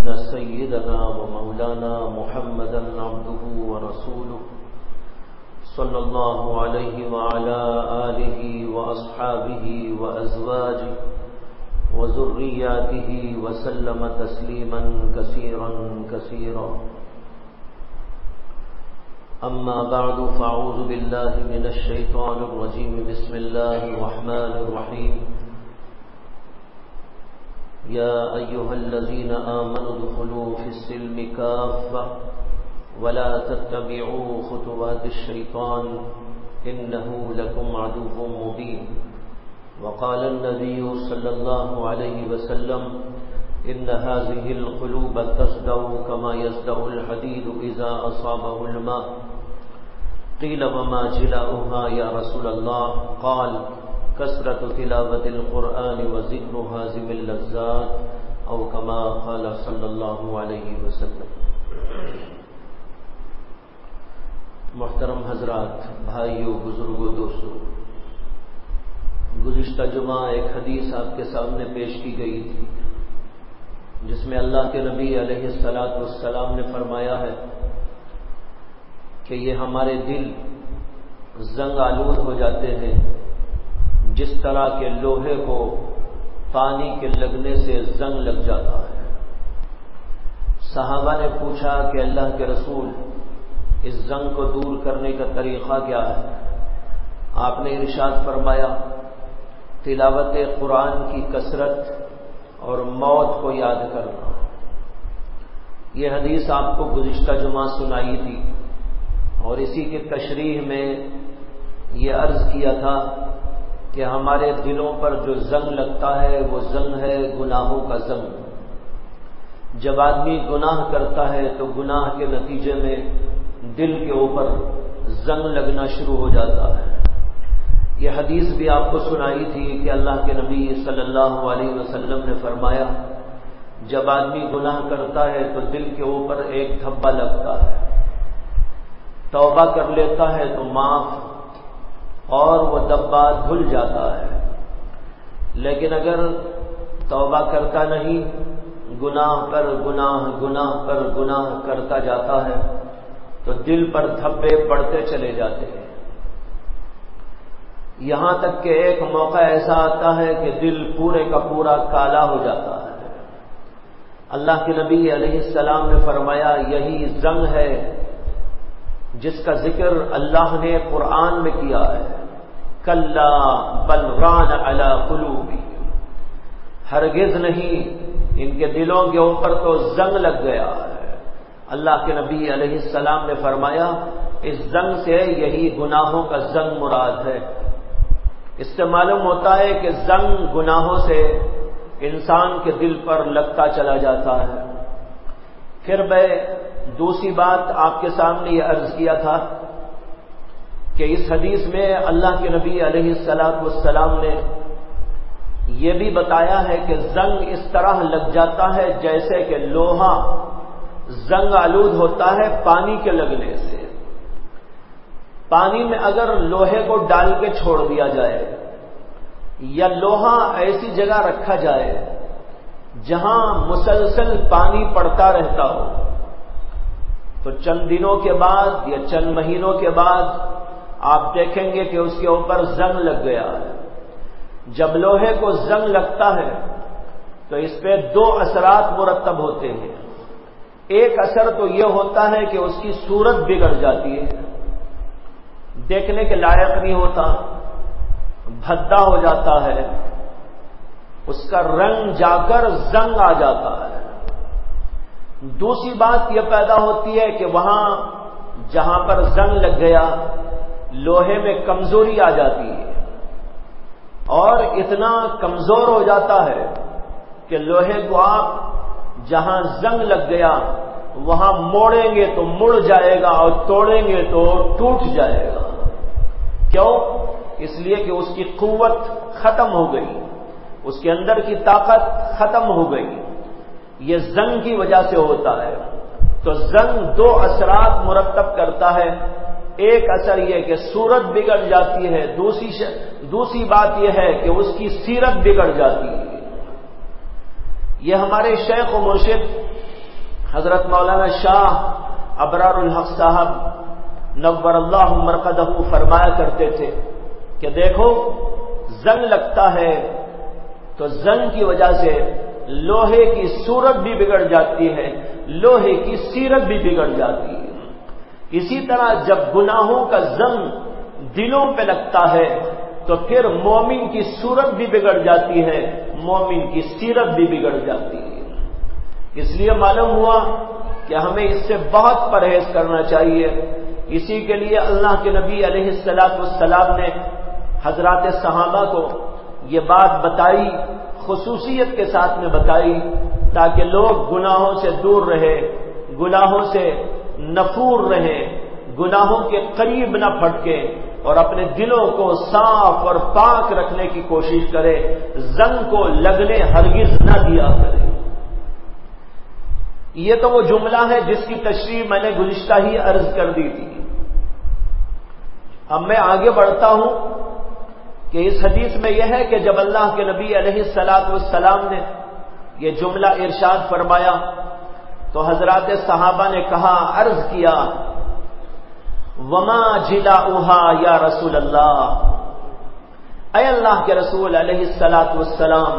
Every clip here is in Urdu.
أن سيدنا ومولانا محمدا عبده ورسوله صلى الله عليه وعلى آله وأصحابه وأزواجه وذرياته وسلم تسليما كثيرا كثيرا. أما بعد فأعوذ بالله من الشيطان الرجيم. بسم الله الرحمن الرحيم. يا أيها الذين آمنوا ادخلوا في السلم كافة ولا تتبعوا خطوات الشيطان إنه لكم عدو مبين. وقال النبي صلى الله عليه وسلم إن هذه القلوب تصدع كما يصدع الحديد إذا أصابه الماء. قيل وما جلاؤها يا رسول الله؟ قال كثرة تلاوة القرآن وذكر هازم اللذات أو كما قال صلی اللہ علیہ وسلم. محترم حضرات، بھائیوں، بزرگوں، دوستوں، گزشتہ جمعہ ایک حدیث آپ کے سامنے پیش کی گئی تھی جس میں اللہ کے نبی علیہ الصلاۃ والسلام نے فرمایا ہے کہ یہ ہمارے دل زنگ آلود ہو جاتے ہیں جس طرح کے لوہے کو پانی کے لگنے سے زنگ لگ جاتا ہے. صحابہ نے پوچھا کہ اللہ کے رسول، اس زنگ کو دور کرنے کا طریقہ کیا ہے؟ آپ نے ارشاد فرمایا تلاوت قرآن کی کثرت اور موت کو یاد کرنا. یہ حدیث آپ کو گزشتہ جمعہ سنائی تھی اور اسی کی تشریح میں یہ عرض کیا تھا کہ ہمارے دلوں پر جو زنگ لگتا ہے وہ زنگ ہے گناہوں کا زنگ. جب آدمی گناہ کرتا ہے تو گناہ کے نتیجے میں دل کے اوپر زنگ لگنا شروع ہو جاتا ہے. یہ حدیث بھی آپ کو سنائی تھی کہ اللہ کے نبی صلی اللہ علیہ وسلم نے فرمایا جب آدمی گناہ کرتا ہے تو دل کے اوپر ایک دھبا لگتا ہے، توبہ کر لیتا ہے تو معاف اور وہ دھبا دھل جاتا ہے. لیکن اگر توبہ کرتا نہیں، گناہ پر گناہ، گناہ پر گناہ کرتا جاتا ہے تو دل پر دھبے پڑتے چلے جاتے ہیں، یہاں تک کہ ایک موقع ایسا آتا ہے کہ دل پورے کا پورا کالا ہو جاتا ہے. اللہ کے نبی علیہ السلام نے فرمایا یہی زنگ ہے جس کا ذکر اللہ نے قرآن میں کیا ہے. کلا بل ران علی قلوبہم، ہرگز نہیں، ان کے دلوں کے اوپر تو زنگ لگ گیا ہے. اللہ کے نبی علیہ السلام نے فرمایا اس زنگ سے یہی گناہوں کا زنگ مراد ہے. اس سے معلوم ہوتا ہے کہ زنگ گناہوں سے انسان کے دل پر لگتا چلا جاتا ہے. پھر میں دوسری بات آپ کے سامنے یہ عرض کیا تھا کہ اس حدیث میں اللہ کے نبی علیہ الصلاۃ والسلام نے یہ بھی بتایا ہے کہ زنگ اس طرح لگ جاتا ہے جیسے کہ لوہا زنگ آلود ہوتا ہے پانی کے لگنے سے. پانی میں اگر لوہے کو ڈال کے چھوڑ دیا جائے یا لوہا ایسی جگہ رکھا جائے جہاں مسلسل پانی پڑتا رہتا ہو تو چند دنوں کے بعد یا چند مہینوں کے بعد آپ دیکھیں گے کہ اس کے اوپر زنگ لگ گیا ہے. جب لوہے کو زنگ لگتا ہے تو اس پہ دو اثرات مرتب ہوتے ہیں. ایک اثر تو یہ ہوتا ہے کہ اس کی صورت بگڑ جاتی ہے، دیکھنے کے لائق نہیں ہوتا، بھدا ہو جاتا ہے، اس کا رنگ جا کر زنگ آ جاتا ہے. دوسری بات یہ پیدا ہوتی ہے کہ وہاں جہاں پر زنگ لگ گیا لوہے میں کمزوری آ جاتی ہے اور اتنا کمزور ہو جاتا ہے کہ لوہے کو آپ جہاں زنگ لگ گیا وہاں موڑیں گے تو مڑ جائے گا اور توڑیں گے تو ٹوٹ جائے گا. کیوں؟ اس لیے کہ اس کی قوت ختم ہو گئی، اس کے اندر کی طاقت ختم ہو گئی. یہ زنگ کی وجہ سے ہوتا ہے. تو زنگ دو اثرات مرتب کرتا ہے. ایک اثر یہ کہ صورت بگڑ جاتی ہے، دوسری بات یہ ہے کہ اس کی سیرت بگڑ جاتی ہے. یہ ہمارے شیخ و مرشد حضرت مولانا شاہ ابرار الحق صاحب نور اللہ مرقدہ فرمایا کرتے تھے کہ دیکھو زنگ لگتا ہے تو زنگ کی وجہ سے لوہے کی صورت بھی بگڑ جاتی ہے، لوہے کی سیرت بھی بگڑ جاتی ہے۔ اسی طرح جب گناہوں کا زنگ دلوں پہ لگتا ہے تو پھر مومن کی صورت بھی بگڑ جاتی ہے، مومن کی سیرت بھی بگڑ جاتی ہے۔ اس لیے معلوم ہوا کہ ہمیں اس سے بہت پرہیز کرنا چاہیے۔ اسی کے لیے اللہ کے نبی علیہ السلام نے حضرات صحابہ کو یہ بات بتائی، خصوصیت کے ساتھ میں بتائی، تاکہ لوگ گناہوں سے دور رہے، گناہوں سے نفور رہے، گناہوں کے قریب نہ پھٹکے اور اپنے دلوں کو صاف اور پاک رکھنے کی کوشش کرے، زنگ کو لگنے ہرگز نہ دیا کرے۔ یہ تو وہ جملہ ہے جس کی تشریح میں نے گزشتہ ہی عرض کر دی تھی۔ اب میں آگے بڑھتا ہوں کہ اس حدیث میں یہ ہے کہ جب اللہ کے نبی علیہ السلام نے یہ جملہ ارشاد فرمایا تو حضرات صحابہ نے کہا، عرض کیا، وما جلاؤہا یا رسول اللہ، اے اللہ کے رسول علیہ السلام،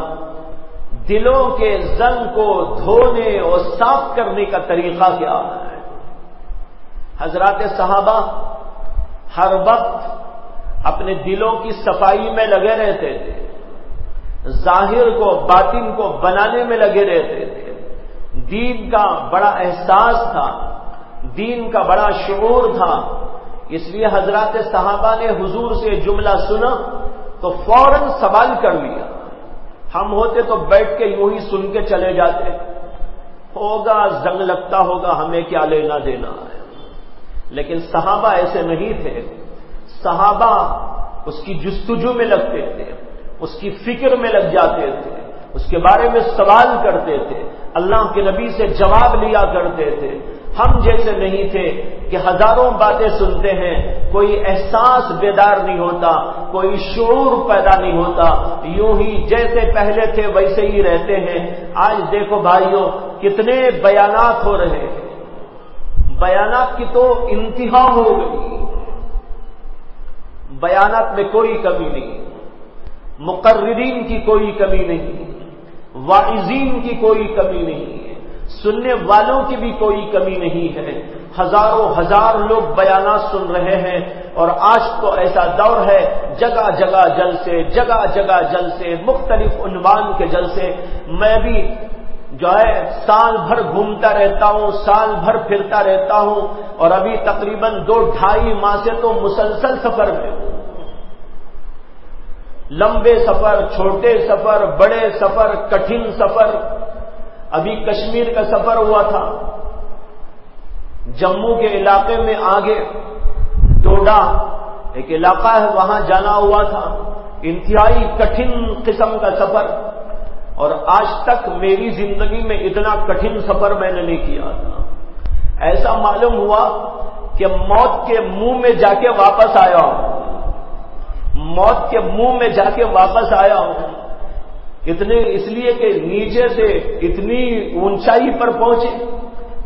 دلوں کے زنگ کو دھونے اور صاف کرنے کا طریقہ کیا ہے؟ حضرات صحابہ ہر وقت اپنے دلوں کی صفائی میں لگے رہتے تھے، ظاہر کو باطن کو بنانے میں لگے رہتے تھے۔ دین کا بڑا احساس تھا، دین کا بڑا شعور تھا، اس لیے حضرات صحابہ نے حضور سے جملہ سنا تو فوراً سوال کر لیا۔ ہم ہوتے تو بیٹھ کے یوں ہی سن کے چلے جاتے، ہوگا زنگ لگتا ہوگا، ہمیں کیا لینا دینا ہے۔ لیکن صحابہ ایسے نہیں تھے، صحابہ اس کی جستجو میں لگتے تھے، اس کی فکر میں لگ جاتے تھے، اس کے بارے میں سوال کرتے تھے، اللہ کے نبی سے جواب لیا کرتے تھے۔ ہم جیسے نہیں تھے کہ ہزاروں باتیں سنتے ہیں، کوئی احساس بیدار نہیں ہوتا، کوئی شعور پیدا نہیں ہوتا، یوں ہی جیسے پہلے تھے ویسے ہی رہتے ہیں۔ آج دیکھو بھائیوں کتنے بیانات ہو رہے ہیں، بیانات کی تو انتہا ہو گئی، بیانات میں کوئی کمی نہیں، مقررین کی کوئی کمی نہیں، واعظین کی کوئی کمی نہیں ہے، سننے والوں کی بھی کوئی کمی نہیں ہے۔ ہزاروں ہزار لوگ بیانات سن رہے ہیں، اور آج تو ایسا دور ہے جگہ جگہ جلسے، جگہ جگہ جلسے، مختلف عنوان کے جلسے۔ میں بھی جو ہے سال بھر گھومتا رہتا ہوں، سال بھر پھرتا رہتا ہوں، اور ابھی تقریباً 2-2.5 ماہ سے تو مسلسل سفر میں ہوں۔ لمبے سفر، چھوٹے سفر، بڑے سفر، کٹھن سفر۔ ابھی کشمیر کا سفر ہوا تھا، جموں کے علاقے میں آگے ڈوڈا ایک علاقہ ہے، وہاں جانا ہوا تھا، انتہائی کٹھن قسم کا سفر، اور آج تک میری زندگی میں اتنا کٹھن سفر میں نے نہیں کیا تھا۔ ایسا معلوم ہوا کہ موت کے منہ میں جا کے واپس آیا ہوں، موت کے منہ میں جا کے واپس آیا ہوں، اس لیے کہ نیچے سے اتنی اونچائی پر پہنچے،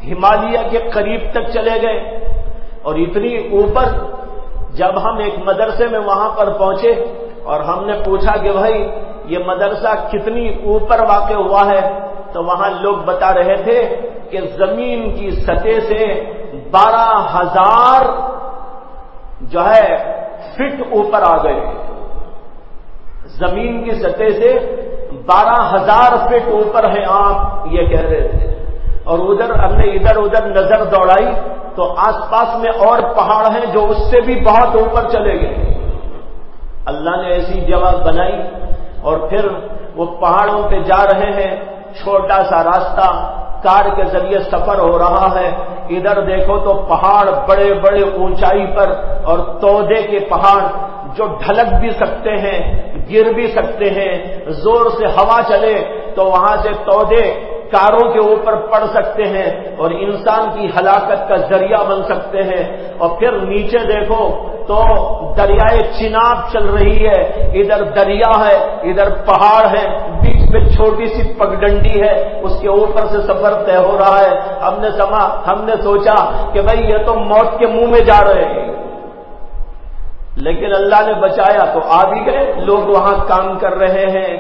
ہمالیہ کے قریب تک چلے گئے، اور اتنی اوپر جب ہم ایک مدرسے میں وہاں پر پہنچے اور ہم نے پوچھا کہ بھائی یہ مدرسہ کتنی اوپر واقع ہوا ہے، تو وہاں لوگ بتا رہے تھے کہ زمین کی سطح سے 12,000 جو ہے فٹ اوپر آ گئے، زمین کی سطح سے 12,000 فٹ اوپر ہیں آپ، یہ کہہ رہے تھے۔ اور ہم نے ادھر ادھر نظر دوڑائی تو آس پاس میں اور پہاڑ ہیں جو اس سے بھی بہت اوپر چلے گئے۔ اللہ نے ایسی جگہ بنائی، اور پھر وہ پہاڑوں پہ جا رہے ہیں، چھوٹا سا راستہ، کار کے ذریعے سفر ہو رہا ہے، ادھر دیکھو تو پہاڑ بڑے بڑے اونچائی پر، اور تودے کے پہاڑ جو ڈھلک بھی سکتے ہیں، گر بھی سکتے ہیں، زور سے ہوا چلے تو وہاں سے تودے کاروں کے اوپر پڑ سکتے ہیں اور انسان کی ہلاکت کا ذریعہ بن سکتے ہیں۔ اور پھر نیچے دیکھو تو دریائے چناب چل رہی ہے، ادھر دریا ہے، ادھر پہاڑ ہے، بیچ پہ چھوٹی سی پگڈنڈی ہے، اس کے اوپر سے سفر طے ہو رہا ہے. ہم نے سوچا کہ بھائی یہ تو موت کے منہ میں جا رہے ہیں، لیکن اللہ نے بچایا تو آ بھی گئے. لوگ وہاں کام کر رہے ہیں،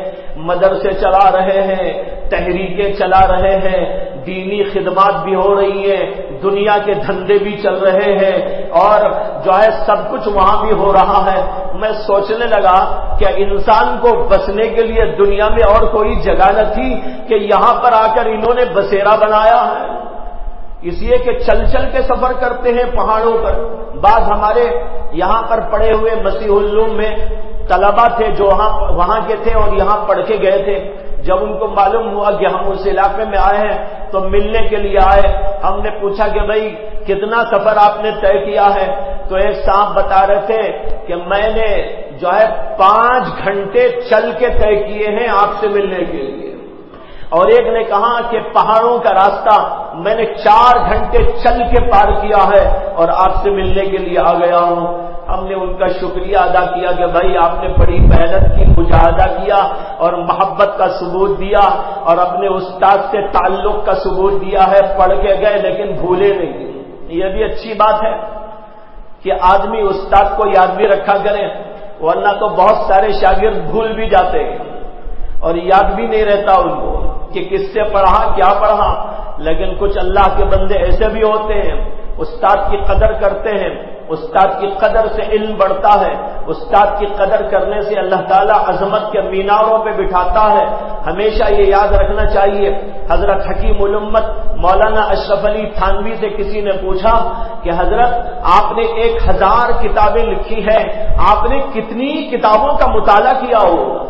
مدرسے چلا رہے ہیں، تحریکیں چلا رہے ہیں، دینی خدمات بھی ہو رہی ہیں، دنیا کے دھندے بھی چل رہے ہیں، اور جو ہے سب کچھ وہاں بھی ہو رہا ہے. میں سوچنے لگا کہ انسان کو بسنے کے لیے دنیا میں اور کوئی جگہ نہ تھی کہ یہاں پر آ کر انہوں نے بسیرا بنایا ہے. اس لیے کہ چل چل کے سفر کرتے ہیں پہاڑوں پر. بعض ہمارے یہاں پر پڑے ہوئے مسیح العلوم میں طلبہ تھے جو وہاں کے تھے اور یہاں پڑھ کے گئے تھے. جب ان کو معلوم ہوا کہ ہم اس علاقے میں آئے ہیں تو ملنے کے لیے آئے. ہم نے پوچھا کہ بھائی کتنا سفر آپ نے طے کیا ہے؟ تو ایک صاحب بتا رہے تھے کہ میں نے جو ہے 5 گھنٹے چل کے طے کیے ہیں آپ سے ملنے کے لیے. اور ایک نے کہا کہ پہاڑوں کا راستہ میں نے 4 گھنٹے چل کے پار کیا ہے اور آپ سے ملنے کے لیے آ گیا ہوں. ہم نے ان کا شکریہ ادا کیا کہ بھائی آپ نے بڑی محنت کی، مجاہدہ کیا اور محبت کا ثبوت دیا اور اپنے استاد سے تعلق کا ثبوت دیا ہے. پڑھ کے گئے لیکن بھولے نہیں. یہ بھی اچھی بات ہے کہ آدمی استاد کو یاد بھی رکھا کرے، ورنہ تو بہت سارے شاگرد بھول بھی جاتے ہیں اور یاد بھی نہیں رہتا ان کو کہ کس سے پڑھا، کیا پڑھا. لیکن کچھ اللہ کے بندے ایسے بھی ہوتے ہیں، استاد کی قدر کرتے ہیں، استاد کی قدر سے علم بڑھتا ہے، استاد کی قدر کرنے سے اللہ تعالیٰ عظمت کے میناروں پہ بٹھاتا ہے. ہمیشہ یہ یاد رکھنا چاہیے. حضرت حکیم الامت مولانا اشرف علی تھانوی سے کسی نے پوچھا کہ حضرت آپ نے 1000 کتابیں لکھی ہیں، آپ نے کتنی کتابوں کا مطالعہ کیا ہوگا؟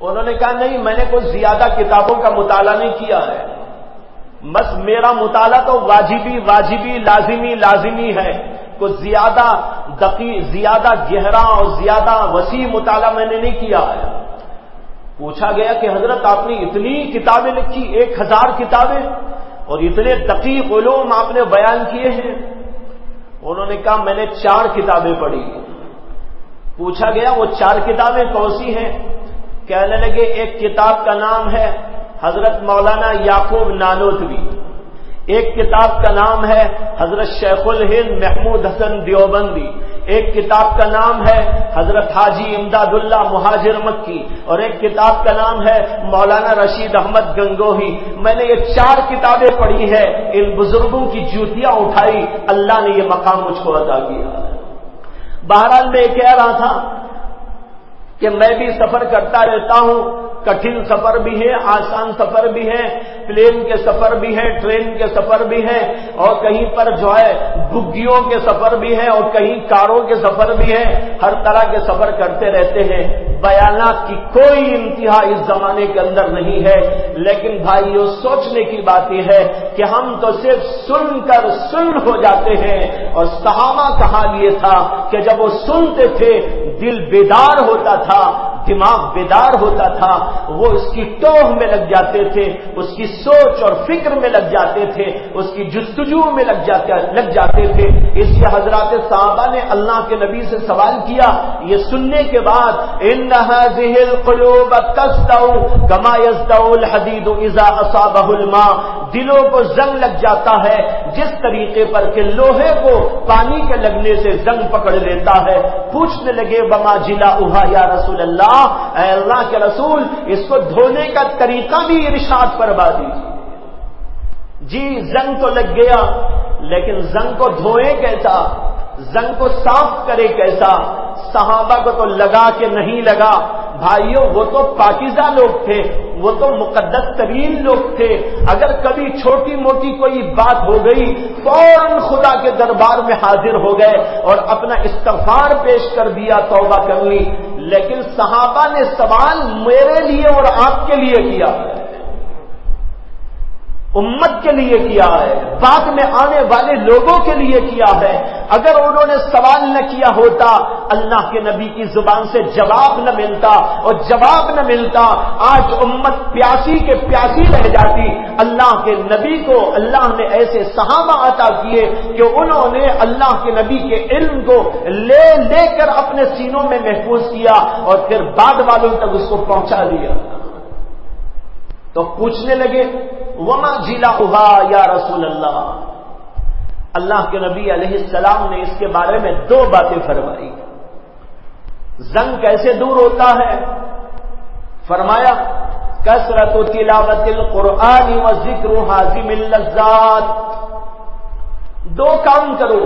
انہوں نے کہا نہیں، میں نے کوئی زیادہ کتابوں کا مطالعہ نہیں کیا ہے، بس میرا مطالعہ تو واجبی لازمی ہے. کوئی زیادہ گہرا اور زیادہ وسیع مطالعہ میں نے نہیں کیا ہے. پوچھا گیا کہ حضرت آپ نے اتنی کتابیں لکھی، 1000 کتابیں، اور اتنے دقیق علوم آپ نے بیان کیے ہیں؟ انہوں نے کہا میں نے 4 کتابیں پڑھی. پوچھا گیا وہ 4 کتابیں کون سی ہیں؟ کہنے لگے ایک کتاب کا نام ہے حضرت مولانا یعقوب نانوتوی، ایک کتاب کا نام ہے حضرت شیخ الہند محمود حسن دیوبندی، ایک کتاب کا نام ہے حضرت حاجی امداد اللہ مہاجر مکی، اور ایک کتاب کا نام ہے مولانا رشید احمد گنگوہی. میں نے یہ 4 کتابیں پڑھی ہے، ان بزرگوں کی جوتیاں اٹھائی، اللہ نے یہ مقام مجھ کو عطا کیا. بہرحال میں کہہ رہا تھا کہ میں بھی سفر کرتا رہتا ہوں. کٹھن سفر بھی ہے، آسان سفر بھی ہے، پلین کے سفر بھی ہے، ٹرین کے سفر بھی ہے، اور کہیں پر جو ہے بگیوں کے سفر بھی ہے، اور کہیں کاروں کے سفر بھی ہے. ہر طرح کے سفر کرتے رہتے ہیں. بیانات کی کوئی انتہا اس زمانے کے اندر نہیں ہے. لیکن بھائیو سوچنے کی بات یہ ہے کہ ہم تو صرف سن کر سن ہو جاتے ہیں. اور صحابہ کا حال یہ تھا کہ جب وہ سنتے تھے دل بیدار ہوتا تھا، دماغ بیدار ہوتا تھا، وہ اس کی ٹوہ میں لگ جاتے تھے، اس کی سوچ اور فکر میں لگ جاتے تھے، اس کی جستجو میں لگ جاتے تھے. اس لیے حضرات صحابہ نے اللہ کے نبی سے سوال کیا یہ سننے کے بعد، ان هذه القلوب تسدع كما يسدع الحديد اذا اصابه الماء، دلوں کو زنگ لگ جاتا ہے جس طریقے پر کہ لوہے کو پانی کے لگنے سے زنگ پکڑ لیتا ہے. پوچھنے لگے وما جلاؤها یا رسول اللہ، اے اللہ کے رسول اس کو دھونے کا طریقہ بھی ارشاد فرما دیجیے. جی زنگ تو لگ گیا، لیکن زنگ کو دھوئیں کیسا، زنگ کو صاف کرے کیسا؟ صحابہ کو تو لگا کہ نہیں لگا. بھائیوں وہ تو پاکیزہ لوگ تھے، وہ تو مقدس ترین لوگ تھے. اگر کبھی چھوٹی موٹی کوئی بات ہو گئی فوراً خدا کے دربار میں حاضر ہو گئے اور اپنا استغفار پیش کر دیا، توبہ کر لی. لیکن صحابہ نے سوال میرے لیے اور آپ کے لیے کیا ہے، امت کے لیے کیا ہے، بعد میں آنے والے لوگوں کے لیے کیا ہے. اگر انہوں نے سوال نہ کیا ہوتا اللہ کے نبی کی زبان سے جواب نہ ملتا، اور جواب نہ ملتا آج امت پیاسی کے پیاسی رہ جاتی. اللہ اللہ کے نبی کو اللہ نے ایسے صحابہ عطا کیے کہ انہوں نے اللہ کے نبی کے علم کو لے لے کر اپنے سینوں میں محفوظ کیا اور پھر بعد والوں تک اس کو پہنچا دیا. تو پوچھنے لگے وما جلاؤہا یا رسول اللہ. اللہ کے نبی علیہ السلام نے اس کے بارے میں 2 باتیں فرمائی. زنگ کیسے دور ہوتا ہے؟ فرمایا کثرت تلاوت القرآن و ذکر حازم اللذات. 2 کام کرو.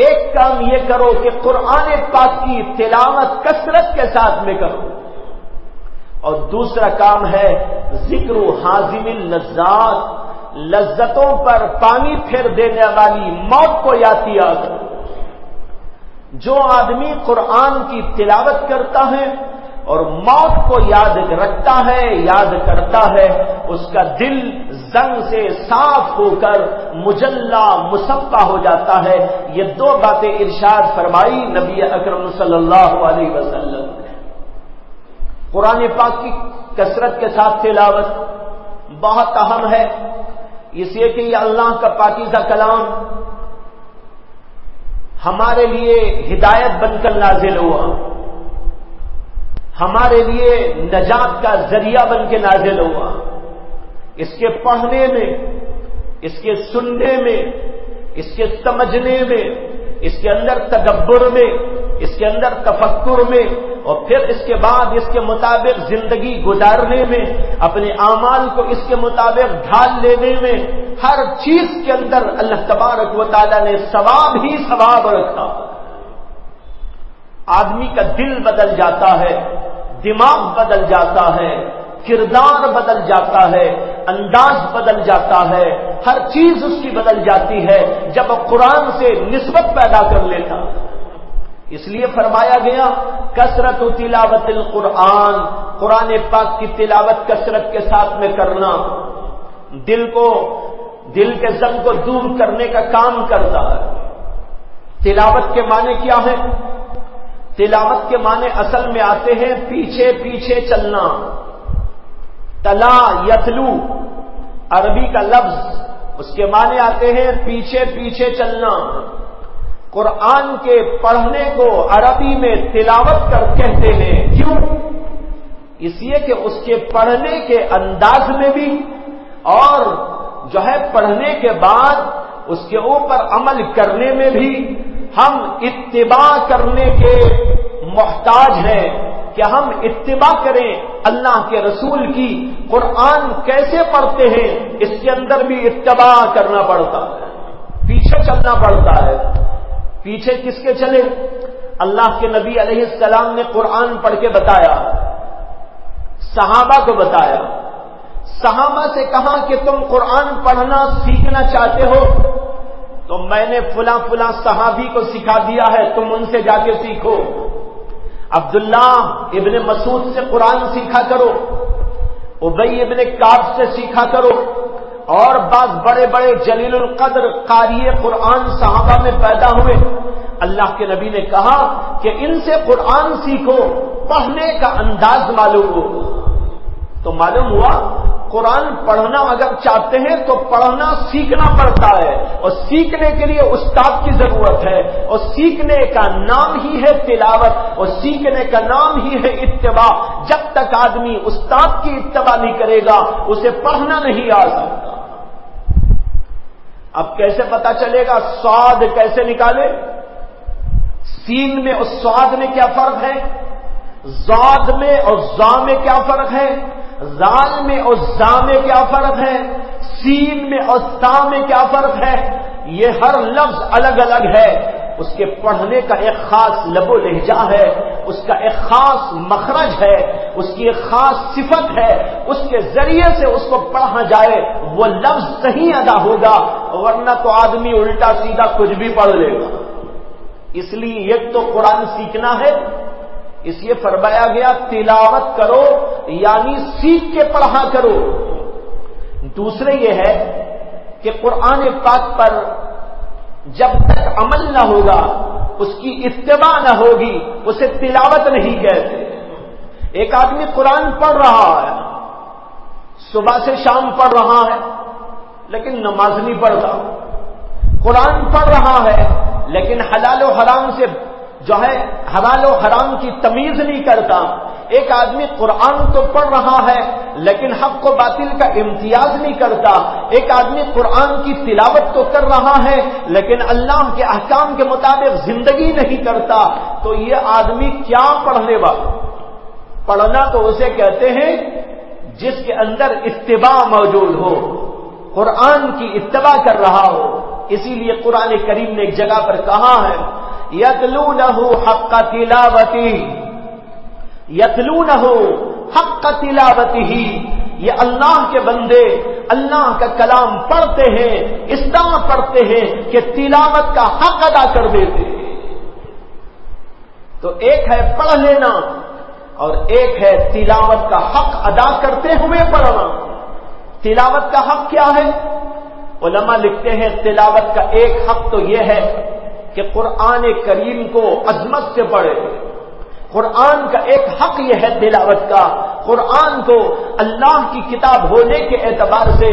ایک کام یہ کرو کہ قرآن پاک کی تلاوت کثرت کے ساتھ میں کرو، اور دوسرا کام ہے ذکر حازم اللذات، لذتوں پر پانی پھیر دینے والی موت کو یاد کیا کرو. جو آدمی قرآن کی تلاوت کرتا ہے اور موت کو یاد رکھتا ہے، یاد کرتا ہے، اس کا دل زنگ سے صاف ہو کر مجلہ مصفا ہو جاتا ہے. یہ 2 باتیں ارشاد فرمائی نبی اکرم صلی اللہ علیہ وسلم. قرآن پاک کی کثرت کے ساتھ تلاوت بہت اہم ہے، اس لیے کہ یہ اللہ کا پاکیزہ کلام ہمارے لیے ہدایت بن کر نازل ہوا، ہمارے لیے نجات کا ذریعہ بن کے نازل ہوا. اس کے پڑھنے میں، اس کے سننے میں، اس کے سمجھنے میں، اس کے اندر تدبر میں، اس کے اندر تفکر میں، اور پھر اس کے بعد اس کے مطابق زندگی گزارنے میں، اپنے اعمال کو اس کے مطابق ڈھال لینے میں، ہر چیز کے اندر اللہ تبارک و تعالی نے ثواب ہی ثواب رکھا. آدمی کا دل بدل جاتا ہے، دماغ بدل جاتا ہے، کردار بدل جاتا ہے، انداز بدل جاتا ہے، ہر چیز اس کی بدل جاتی ہے جب وہ قرآن سے نسبت پیدا کر لیتا. اس لیے فرمایا گیا کثرت تلاوت القرآن، قرآن پاک کی تلاوت کثرت کے ساتھ میں کرنا دل کے زنگ کو دور کرنے کا کام کرتا ہے. تلاوت کے معنی کیا ہے؟ تلاوت کے معنی اصل میں آتے ہیں پیچھے پیچھے چلنا. تلا یتلو عربی کا لفظ، اس کے معنی آتے ہیں پیچھے پیچھے چلنا. قرآن کے پڑھنے کو عربی میں تلاوت کر کہتے ہیں. کیوں؟ اس لیے کہ اس کے پڑھنے کے انداز میں بھی اور جو ہے پڑھنے کے بعد اس کے اوپر عمل کرنے میں بھی ہم اتباع کرنے کے محتاج ہیں کہ ہم اتباع کریں اللہ کے رسول کی. قرآن کیسے پڑھتے ہیں اس کے اندر بھی اتباع کرنا پڑتا ہے، پیچھے چلنا پڑتا ہے. پیچھے کس کے چلے؟ اللہ کے نبی علیہ السلام نے قرآن پڑھ کے بتایا، صحابہ کو بتایا. صحابہ سے کہا کہ تم قرآن پڑھنا سیکھنا چاہتے ہو تو میں نے فلاں فلاں صحابی کو سکھا دیا ہے، تم ان سے جا کے سیکھو. عبداللہ ابن مسعود سے قرآن سیکھا کرو، ابی ابن کعب سے سیکھا کرو، اور بعض بڑے بڑے جلیل القدر قاری قرآن صحابہ میں پیدا ہوئے. اللہ کے نبی نے کہا کہ ان سے قرآن سیکھو، پڑھنے کا انداز معلوم ہو. تو معلوم ہوا قرآن پڑھنا اگر چاہتے ہیں تو پڑھنا سیکھنا پڑتا ہے، اور سیکھنے کے لیے استاد کی ضرورت ہے، اور سیکھنے کا نام ہی ہے تلاوت، اور سیکھنے کا نام ہی ہے اتباع. جب تک آدمی استاد کی اتباع نہیں کرے گا اسے پڑھنا نہیں آ سکتا. اب کیسے پتا چلے گا؟ صاد کیسے نکالے؟ سین میں اور صاد میں کیا فرق ہے؟ زاد میں اور زا میں کیا فرق ہے؟ زال میں اور زا میں کیا فرق ہے؟ سین میں اور سا میں کیا فرق ہے؟ یہ ہر لفظ الگ الگ ہے. اس کے پڑھنے کا ایک خاص لب و لہجہ ہے، اس کا ایک خاص مخرج ہے، اس کی ایک خاص صفت ہے. اس کے ذریعے سے اس کو پڑھا جائے وہ لفظ صحیح ادا ہوگا، ورنہ تو آدمی الٹا سیدھا کچھ بھی پڑھ لے گا. اس لیے ایک تو قرآن سیکھنا ہے، اس لیے فرمایا گیا تلاوت کرو یعنی سیکھ کے پڑھا کرو. دوسرے یہ ہے کہ قرآن پاک پر جب تک عمل نہ ہوگا، اس کی اتباع نہ ہوگی، اسے تلاوت نہیں کہتے. ایک آدمی قرآن پڑھ رہا ہے، صبح سے شام پڑھ رہا ہے لیکن نماز نہیں پڑھتا، قرآن پڑھ رہا ہے لیکن حلال و حرام سے جو ہے حلال و حرام کی تمیز نہیں کرتا۔ ایک آدمی قرآن تو پڑھ رہا ہے لیکن حق و باطل کا امتیاز نہیں کرتا، ایک آدمی قرآن کی تلاوت تو کر رہا ہے لیکن اللہ کے احکام کے مطابق زندگی نہیں کرتا، تو یہ آدمی کیا پڑھنے والا؟ پڑھنا تو اسے کہتے ہیں جس کے اندر اتباع موجود ہو، قرآن کی اتباع کر رہا ہو۔ اسی لیے قرآن کریم نے ایک جگہ پر کہا ہے یتلونہ حق تلاوتہ، یتلونہ حق تلاوتہ، یہ اللہ کے بندے اللہ کا کلام پڑھتے ہیں، اس طرح پڑھتے ہیں کہ تلاوت کا حق ادا کر دیتے ہیں۔ تو ایک ہے پڑھ لینا اور ایک ہے تلاوت کا حق ادا کرتے ہوئے پڑھنا۔ تلاوت کا حق کیا ہے؟ علماء لکھتے ہیں تلاوت کا ایک حق تو یہ ہے کہ قرآن کریم کو عظمت سے پڑھے۔ قرآن کا ایک حق یہ ہے تلاوت کا، قرآن کو اللہ کی کتاب ہونے کے اعتبار سے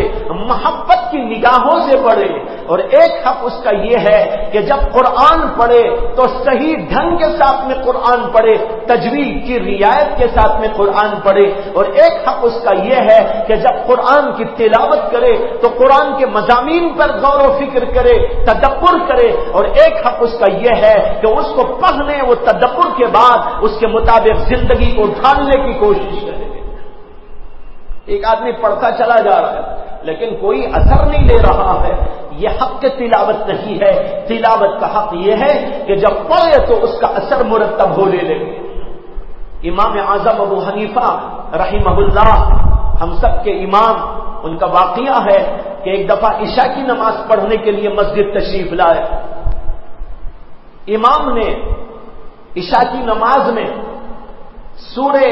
محبت کی نگاہوں سے پڑھے، اور ایک حق اس کا یہ ہے کہ جب قرآن پڑھے تو صحیح ڈھنگ کے ساتھ میں قرآن پڑھے، تجوید کی رعایت کے ساتھ میں قرآن پڑھے، اور ایک حق اس کا یہ ہے کہ جب قرآن کی تلاوت کرے تو قرآن کے مضامین پر غور و فکر کرے، تدبر کرے، اور ایک حق اس کا یہ ہے کہ اس کو پڑھنے وہ تدبر کے بعد اس کے مطابق زندگی کو ڈھالنے کی کوشش کرے۔ ایک آدمی پڑھتا چلا جا رہا ہے لیکن کوئی اثر نہیں لے رہا ہے، یہ حق تلاوت نہیں ہے۔ تلاوت کا حق یہ ہے کہ جب پڑھے تو اس کا اثر مرتب ہو لے۔ امام اعظم ابو حنیفہ رحمہ اللہ، ہم سب کے امام، ان کا واقعہ ہے کہ ایک دفعہ عشاء کی نماز پڑھنے کے لیے مسجد تشریف لائے۔ امام نے عشاء کی نماز میں سورہ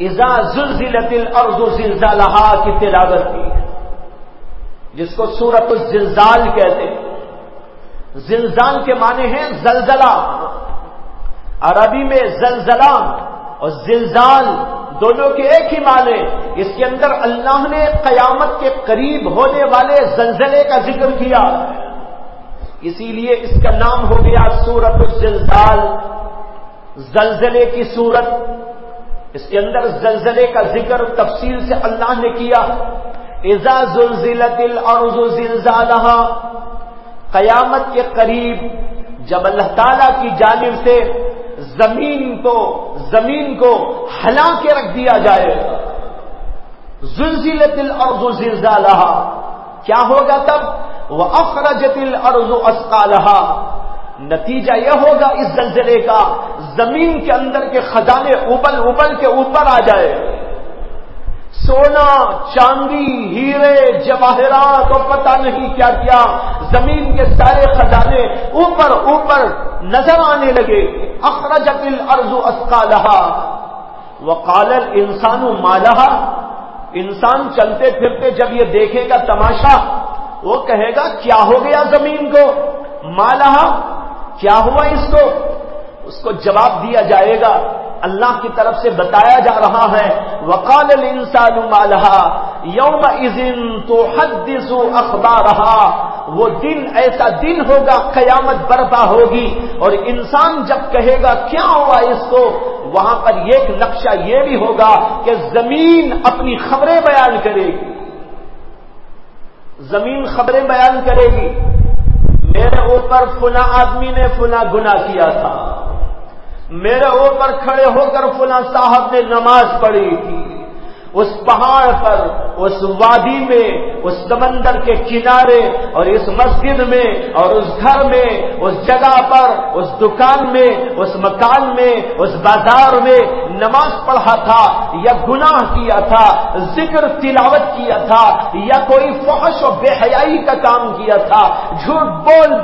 اذا زلزلت الارض زلزالہا کی تلاوت کی، جس کو سورۃ الزلزال کہتے ہیں۔ زلزال کے معنی ہیں زلزلہ، عربی میں زلزلہ اور زلزال دونوں کے ایک ہی معنی۔ اس کے اندر اللہ نے قیامت کے قریب ہونے والے زلزلے کا ذکر کیا، اسی لیے اس کا نام ہو گیا سورۃ الزلزال، زلزلے کی سورت۔ اس کے اندر زلزلے کا ذکر تفصیل سے اللہ نے کیا۔ اذا زلزلت الارض زلزالہا، قیامت کے قریب جب اللہ تعالی کی جانب سے زمین کو ہلا کے رکھ دیا جائے گا۔ زلزلت الارض زلزالہا، کیا ہوگا تب؟ وَأَخْرَجَتِ الْأَرْضُ أَثْقَالَهَا، نتیجہ یہ ہوگا اس زلزلے کا زمین کے اندر کے خزانے ابل کے اوپر آ جائے، سونا چاندی ہیرے جواہرات اور پتہ نہیں کیا کیا، زمین کے سارے خزانے اوپر نظر آنے لگے۔ اخرجت الارض اثقالها وقال الانسان ما لها، انسان چلتے پھرتے جب یہ دیکھے گا تماشا، وہ کہے گا کیا ہو گیا زمین کو، ما لها، کیا ہوا اس کو جواب دیا جائے گا، اللہ کی طرف سے بتایا جا رہا ہے وقال الانسان ما لها یومئذ تحدث اخبارها، وہ دن ایسا دن ہوگا، قیامت برپا ہوگی، اور انسان جب کہے گا کیا ہوا اس کو، وہاں پر ایک نقشہ یہ بھی ہوگا کہ زمین اپنی خبریں بیان کرے گی، زمین خبریں بیان کرے گی، میرے اوپر فلاں آدمی نے فلاں گناہ کیا تھا، میرے اوپر کھڑے ہو کر فلاں صاحب نے نماز پڑھی تھی، اس پہاڑ پر، اس وادی میں، اس سمندر کے کنارے، اور اس مسجد میں، اور اس گھر میں، اس جگہ پر، اس دکان میں، اس مکان میں، اس بازار میں نماز پڑھا تھا یا گناہ کیا تھا، ذکر تلاوت کیا تھا، یا کوئی فحش و بے حیائی کا کام کیا تھا، جھوٹ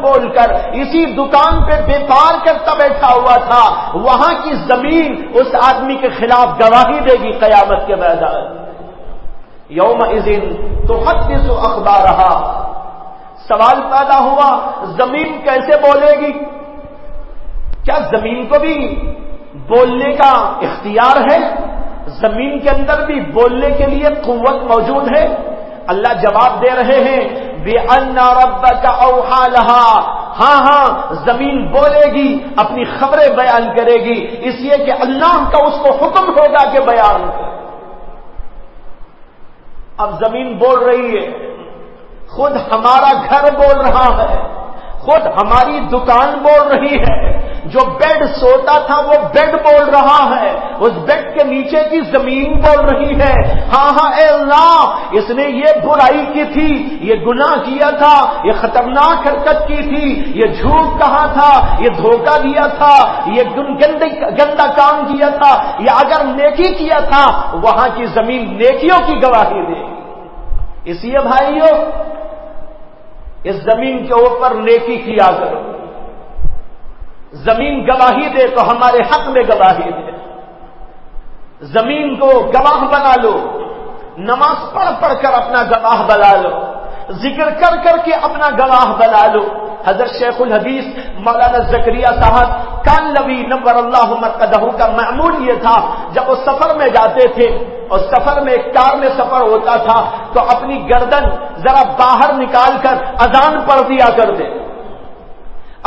بول کر اسی دکان پہ بیپار کرتا بیٹھا ہوا تھا، وہاں کی زمین اس آدمی کے خلاف گواہی دے گی قیامت کے میدان۔ یومئذ تحدث اخبارها، سوال پیدا ہوا زمین کیسے بولے گی؟ کیا زمین کو بھی بولنے کا اختیار ہے؟ زمین کے اندر بھی بولنے کے لیے قوت موجود ہے؟ اللہ جواب دے رہے ہیں بِأَنَّ رَبَّكَ أَوْحَى لَهَا، ہاں زمین بولے گی، اپنی خبریں بیان کرے گی، اس لیے کہ اللہ کا اس کو حکم ہوگا کہ بیان کرے۔ اب زمین بول رہی ہے، خود ہمارا گھر بول رہا ہے، خود ہماری دکان بول رہی ہے، جو بیڈ سوتا تھا وہ بیڈ بول رہا ہے، اس بیڈ کے نیچے کی زمین بول رہی ہے ہاں اے اللہ، اس نے یہ برائی کی تھی، یہ گناہ کیا تھا، یہ خطرناک حرکت کی تھی، یہ جھوٹ کہا تھا، یہ دھوکہ دیا تھا، یہ گندا کام کیا تھا، یا اگر نیکی کیا تھا وہاں کی زمین نیکیوں کی گواہی دے گی۔ اس لیے بھائیو، اس زمین کے اوپر نیکی کیا کرو، زمین گواہی دے تو ہمارے حق میں گواہی دے، زمین کو گواہ بنا لو، نماز پڑھ کر اپنا گواہ بنا لو، ذکر کر کے اپنا گواہ بنا لو۔ حضرت شیخ الحدیث مولانا زکریا صاحب کانلوی نور اللہ مرقدہ کا معمول یہ تھا، جب وہ سفر میں جاتے تھے اور سفر میں ایک کار میں سفر ہوتا تھا تو اپنی گردن ذرا باہر نکال کر اذان پڑھ دیا کرتے۔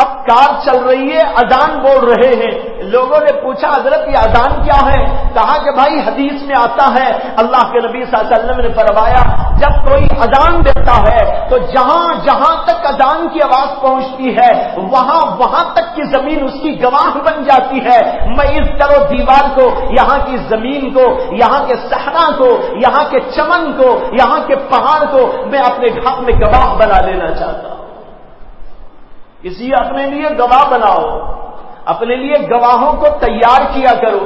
اب کار چل رہی ہے، اذان بول رہے ہیں، لوگوں نے پوچھا حضرت یہ اذان کیا ہے؟ کہا کہ بھائی حدیث میں آتا ہے، اللہ کے نبی صلی اللہ علیہ وسلم نے فرمایا جب کوئی اذان دیتا ہے تو جہاں جہاں تک اذان کی آواز پہنچتی ہے وہاں تک کی زمین اس کی گواہ بن جاتی ہے۔ میں اس در و دیوار کو، یہاں کی زمین کو، یہاں کے صحرا کو، یہاں کے چمن کو، یہاں کے پہاڑ کو میں اپنے حق میں گواہ بنا لینا چاہتا ہوں۔ اس لیے اپنے لیے گواہ بناؤ، اپنے لیے گواہوں کو تیار کیا کرو،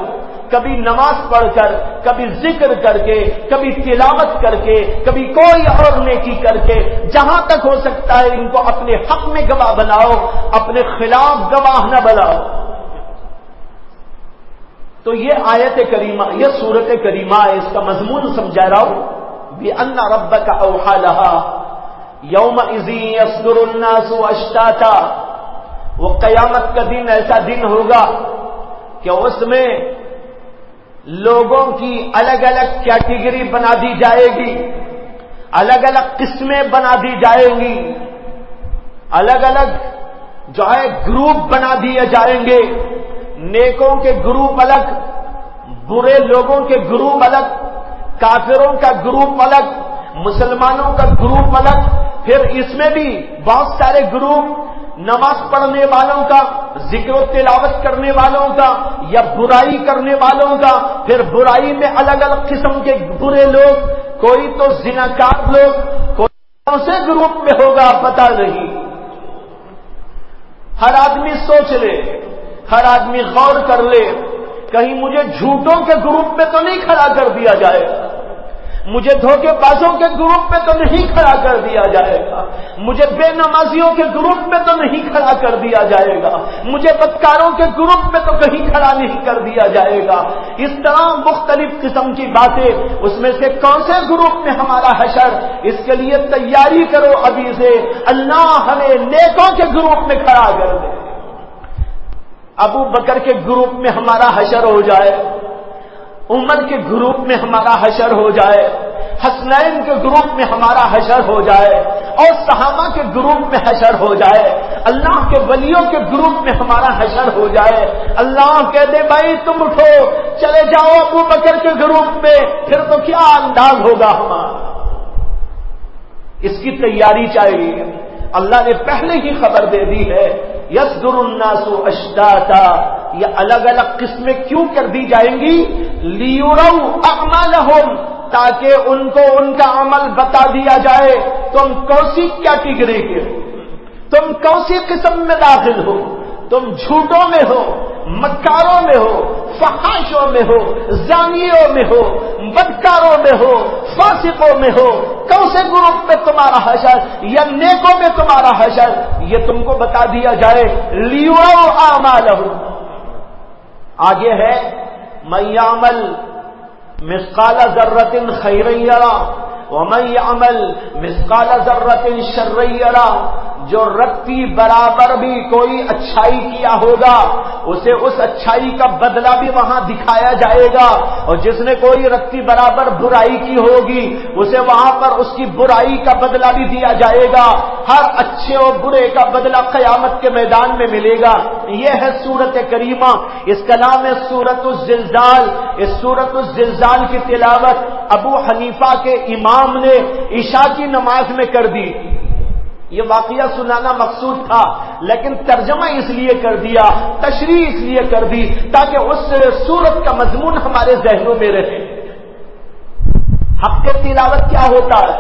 کبھی نماز پڑھ کر، کبھی ذکر کر کے، کبھی تلاوت کر کے، کبھی کوئی اور نیکی کر کے، جہاں تک ہو سکتا ہے ان کو اپنے حق میں گواہ بناؤ، اپنے خلاف گواہ نہ بناؤ۔ تو یہ آیت کریمہ، یہ سورت کریمہ ہے، اس کا مضمون سمجھا رہا ہوں بِأَنَّ رَبَّكَ أَوْحَى لَهَا یومئذ یصدر الناس اشتاتا، وہ قیامت کا دن ایسا دن ہوگا کہ اس میں لوگوں کی الگ الگ کیٹیگری بنا دی جائے گی، الگ الگ قسمیں بنا دی جائیں گی، الگ الگ جو ہے گروپ بنا دیے جائیں گے، نیکوں کے گروپ الگ، برے لوگوں کے گروپ الگ، کافروں کا گروپ الگ، مسلمانوں کا گروپ الگ، پھر اس میں بھی بہت سارے گروپ، نماز پڑھنے والوں کا، ذکر و تلاوت کرنے والوں کا، یا برائی کرنے والوں کا، پھر برائی میں الگ الگ قسم کے برے لوگ، کوئی تو زناکار لوگ، کوئی کون سے گروپ میں ہوگا پتہ نہیں۔ ہر آدمی سوچ لے، ہر آدمی غور کر لے، کہیں مجھے جھوٹوں کے گروپ میں تو نہیں کھڑا کر دیا جائے گا، مجھے دھوکے بازوں کے گروپ میں تو نہیں کھڑا کر دیا جائے گا، مجھے بے نمازیوں کے گروپ میں تو نہیں کھڑا کر دیا جائے گا، مجھے بدکاروں کے گروپ میں تو کہیں کھڑا نہیں کر دیا جائے گا۔ اس طرح مختلف قسم کی باتیں، اس میں سے کون سے گروپ میں ہمارا حشر، اس کے لیے تیاری کرو ابھی سے، اللہ ہمیں نیکوں کے گروپ میں کھڑا کر دے، ابو بکر کے گروپ میں ہمارا حشر ہو جائے، عمر کے گروپ میں ہمارا حشر ہو جائے، حسنین کے گروپ میں ہمارا حشر ہو جائے، اور صحابہ کے گروپ میں حشر ہو جائے، اللہ کے ولیوں کے گروپ میں ہمارا حشر ہو جائے۔ اللہ کہہ دے بھائی تم اٹھو چلے جاؤ ابو بکر کے گروپ میں، پھر تو کیا انداز ہوگا ہمارا۔ اس کی تیاری چاہیے، اللہ نے پہلے ہی خبر دے دی ہے، یصدر الناس اشتاتا، یہ الگ الگ قسمیں کیوں کر دی جائیں گی؟ لیروا اعمالہم، تاکہ ان کو ان کا عمل بتا دیا جائے، تم کون سی کیٹیگری کے ہو، تم کون سی قسم میں داخل ہو، تم جھوٹوں میں ہو، مکاروں میں ہو، فحاشوں میں ہو، زانیوں میں ہو، بدکاروں میں ہو، فاسقوں میں ہو، کون سے گروپ میں تمہارا حشر یا نیکوں میں تمہارا حشر، یہ تم کو بتا دیا جائے۔ لیروا اعمالہم، آگے ہے من یعمل مثقال ذرۃ خیرا یرہ ومن یعمل مثقال ذرۃ شرا یرہ، جو رتی برابر بھی کوئی اچھائی کیا ہوگا اسے اس اچھائی کا بدلہ بھی وہاں دکھایا جائے گا، اور جس نے کوئی رتی برابر برائی کی ہوگی اسے وہاں پر اس کی برائی کا بدلہ بھی دیا جائے گا۔ ہر اچھے اور برے کا بدلہ قیامت کے میدان میں ملے گا۔ یہ ہے سورت کریمہ، اس کا نام ہے سورت الزلزال۔ اس سورت الزلزال کی تلاوت ابو حنیفہ کے امام نے عشاء کی نماز میں کر دی۔ یہ واقعہ سنانا مقصود تھا، لیکن ترجمہ اس لیے کر دیا، تشریح اس لیے کر دی تاکہ اس سورت کا مضمون ہمارے ذہنوں میں رہے۔ حق تلاوت کیا ہوتا ہے؟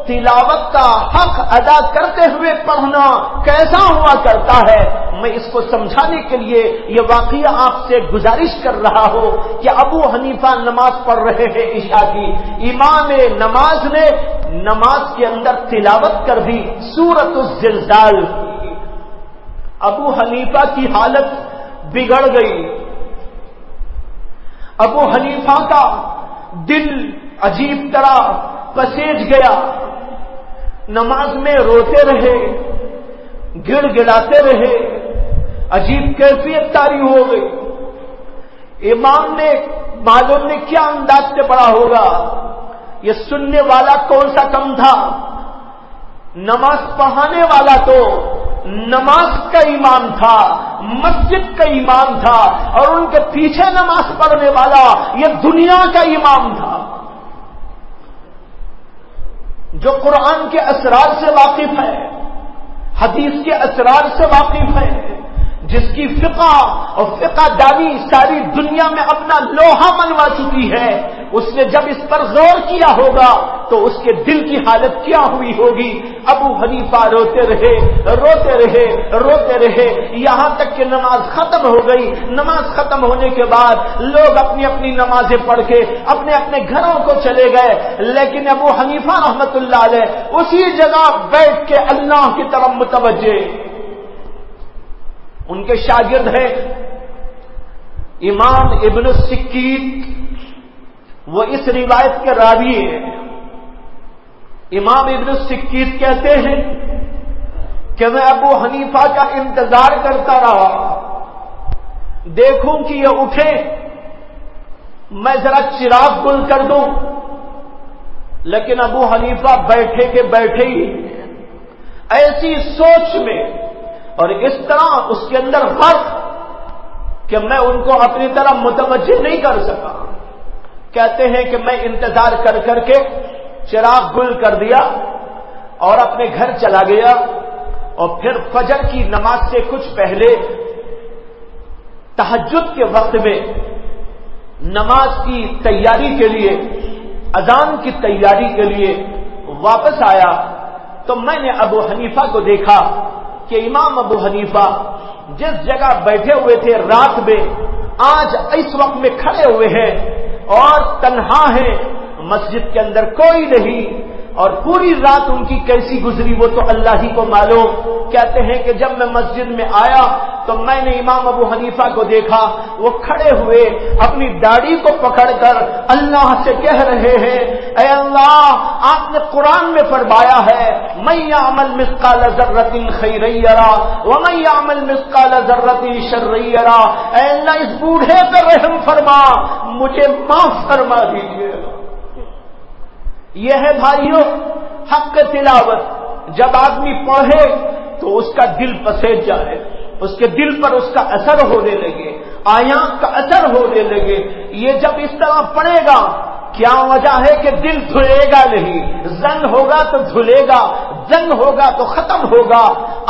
تلاوت کا حق ادا کرتے ہوئے پڑھنا کیسا ہوا کرتا ہے، میں اس کو سمجھانے کے لیے یہ واقعہ آپ سے گزارش کر رہا ہوں کہ ابو حنیفہ نماز پڑھ رہے ہیں عشاء کی، امام نماز نے نماز کے اندر تلاوت کر دی سورۃ الزلزال۔ ابو حنیفہ کی حالت بگڑ گئی، ابو حنیفہ کا دل عجیب طرح پسیج گیا، نماز میں روتے رہے، گڑ گڑاتے رہے، عجیب کیفیت طاری ہو گئی۔ امام نے معلوم نے کیا انداز سے پڑھا ہوگا، یہ سننے والا کون سا کم تھا، نماز پڑھانے والا تو نماز کا امام تھا، مسجد کا امام تھا، اور ان کے پیچھے نماز پڑھنے والا یہ دنیا کا امام تھا، جو قرآن کے اسرار سے واقف ہے، حدیث کے اسرار سے واقف ہے، جس کی فقہ اور فقہ دانی ساری دنیا میں اپنا لوہا منوا چکی ہے، اس نے جب اس پر غور کیا ہوگا تو اس کے دل کی حالت کیا ہوئی ہوگی۔ ابو حنیفہ روتے رہے یہاں تک کہ نماز ختم ہو گئی۔ نماز ختم ہونے کے بعد لوگ اپنی اپنی نمازیں پڑھ کے اپنے اپنے گھروں کو چلے گئے، لیکن ابو حنیفہ رحمت اللہ علیہ اسی جگہ بیٹھ کے اللہ کی طرف متوجہ۔ ان کے شاگرد ہیں امام ابن السکیت، وہ اس روایت کے راوی ہیں۔ امام ابن السکیت کہتے ہیں کہ میں ابو حنیفہ کا انتظار کرتا رہا، دیکھوں کہ یہ اٹھے، میں ذرا چراغ گل کر دوں، لیکن ابو حنیفہ بیٹھے کے بیٹھے ہی ایسی سوچ میں اور اس طرح اس کے اندر غرق کہ میں ان کو اپنی طرف متوجہ نہیں کر سکا۔ کہتے ہیں کہ میں انتظار کر کر کے چراغ گل کر دیا اور اپنے گھر چلا گیا، اور پھر فجر کی نماز سے کچھ پہلے تہجد کے وقت میں نماز کی تیاری کے لیے، اذان کی تیاری کے لیے واپس آیا تو میں نے ابو حنیفہ کو دیکھا کہ امام ابو حنیفہ جس جگہ بیٹھے ہوئے تھے رات میں، آج اس وقت میں کھڑے ہوئے ہیں اور تنہا ہیں، مسجد کے اندر کوئی نہیں، اور پوری رات ان کی کیسی گزری وہ تو اللہ ہی کو معلوم۔ کہتے ہیں کہ جب میں مسجد میں آیا تو میں نے امام ابو حنیفہ کو دیکھا، وہ کھڑے ہوئے اپنی داڑھی کو پکڑ کر اللہ سے کہہ رہے ہیں، اے اللہ، آپ نے قرآن میں فرمایا ہے من یعمل مثقال ذرۃ خیرا یرا ومن یعمل مثقال ذرۃ شرا یرا، اے اللہ اس بوڑھے پہ رحم فرما، مجھے معاف فرما دیجیے۔ یہ ہے بھائیوں حق تلاوت، جب آدمی پڑھے تو اس کا دل پسیج جائے، اس کے دل پر اس کا اثر ہونے لگے، آیات کا اثر ہونے لگے۔ یہ جب اس طرح پڑھے گا، کیا وجہ ہے کہ دل دھلے گا نہیں، زنگ ہوگا تو دھلے گا، زنگ ہوگا تو ختم ہوگا۔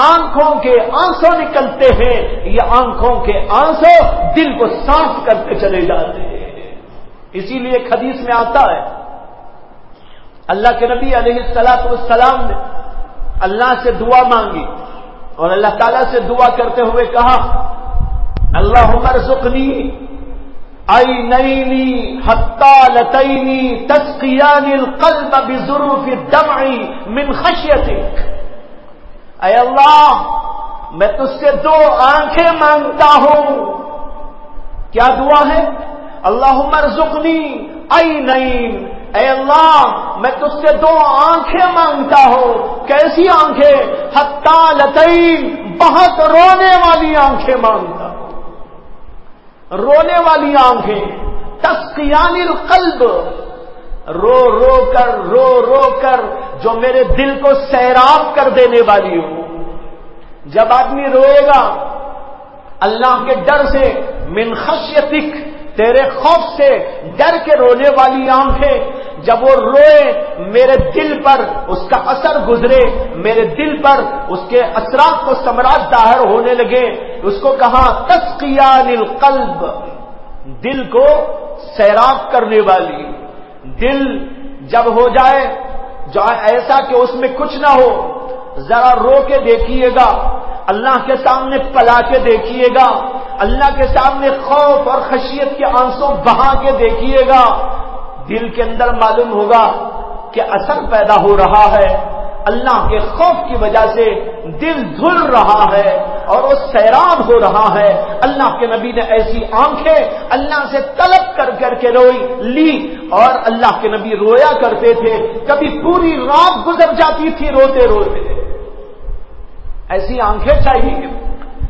آنکھوں کے آنسو نکلتے ہیں، یہ آنکھوں کے آنسو دل کو صاف کرتے چلے جاتے ہیں۔ اسی لیے ایک حدیث میں آتا ہے، اللہ کے نبی علیہ الصلوۃ والسلام نے اللہ سے دعا مانگی اور اللہ تعالیٰ سے دعا کرتے ہوئے کہا، اللہم ارزقنی عینین حتالتین تسقیان القلب بظروف الدمع من خشیتک، اے اللہ میں تجھ سے دو آنکھیں مانگتا ہوں۔ کیا دعا ہے؟ اللہم ارزقنی عینین اے اللہ میں تجھ سے 2 آنکھیں مانگتا ہوں. کیسی آنکھیں؟ حتی لتین، بہت رونے والی آنکھیں مانگتا ہوں. رونے والی آنکھیں. تسقیان القلب، رو رو کر جو میرے دل کو سیراب کر دینے والی ہو. جب آدمی روئے گا اللہ کے ڈر سے، من خشیتک، تیرے خوف سے ڈر کے رونے والی آنکھیں، جب وہ روئے میرے دل پر اس کا اثر گزرے، میرے دل پر اس کے اثرات کو ثمرات ظاہر ہونے لگے. اس کو کہا تسقیان القلب، دل کو سیراب کرنے والی. دل جب ہو جائے جو ایسا کہ اس میں کچھ نہ ہو، ذرا رو کے دیکھیے گا، اللہ کے سامنے پلا کے دیکھیے گا، اللہ کے سامنے خوف اور خشیت کے آنسو بہا کے دیکھیے گا، دل کے اندر معلوم ہوگا کہ اثر پیدا ہو رہا ہے. اللہ کے خوف کی وجہ سے دل دھل رہا ہے اور وہ سیراب ہو رہا ہے. اللہ کے نبی نے ایسی آنکھیں اللہ سے طلب کر کے لی، اور اللہ کے نبی رویا کرتے تھے. کبھی پوری رات گزر جاتی تھی روتے روتے. ایسی آنکھیں چاہیے،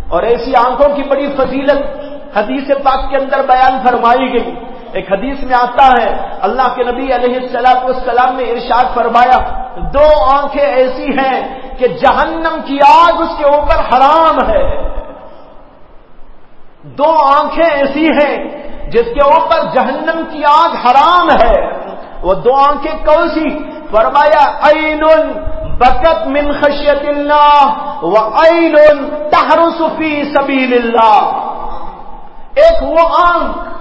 اور ایسی آنکھوں کی بڑی فضیلت حدیث پاک کے اندر بیان فرمائی گئی. ایک حدیث میں آتا ہے اللہ کے نبی علیہ السلام نے ارشاد فرمایا 2 آنکھیں ایسی ہیں کہ جہنم کی آگ اس کے اوپر حرام ہے. 2 آنکھیں ایسی ہیں جس کے اوپر جہنم کی آگ حرام ہے. وہ 2 آنکھیں کون سی؟ فرمایا عین بکت من خشیت اللہ وعین تحرس فی سبیل اللہ. ایک وہ آنکھ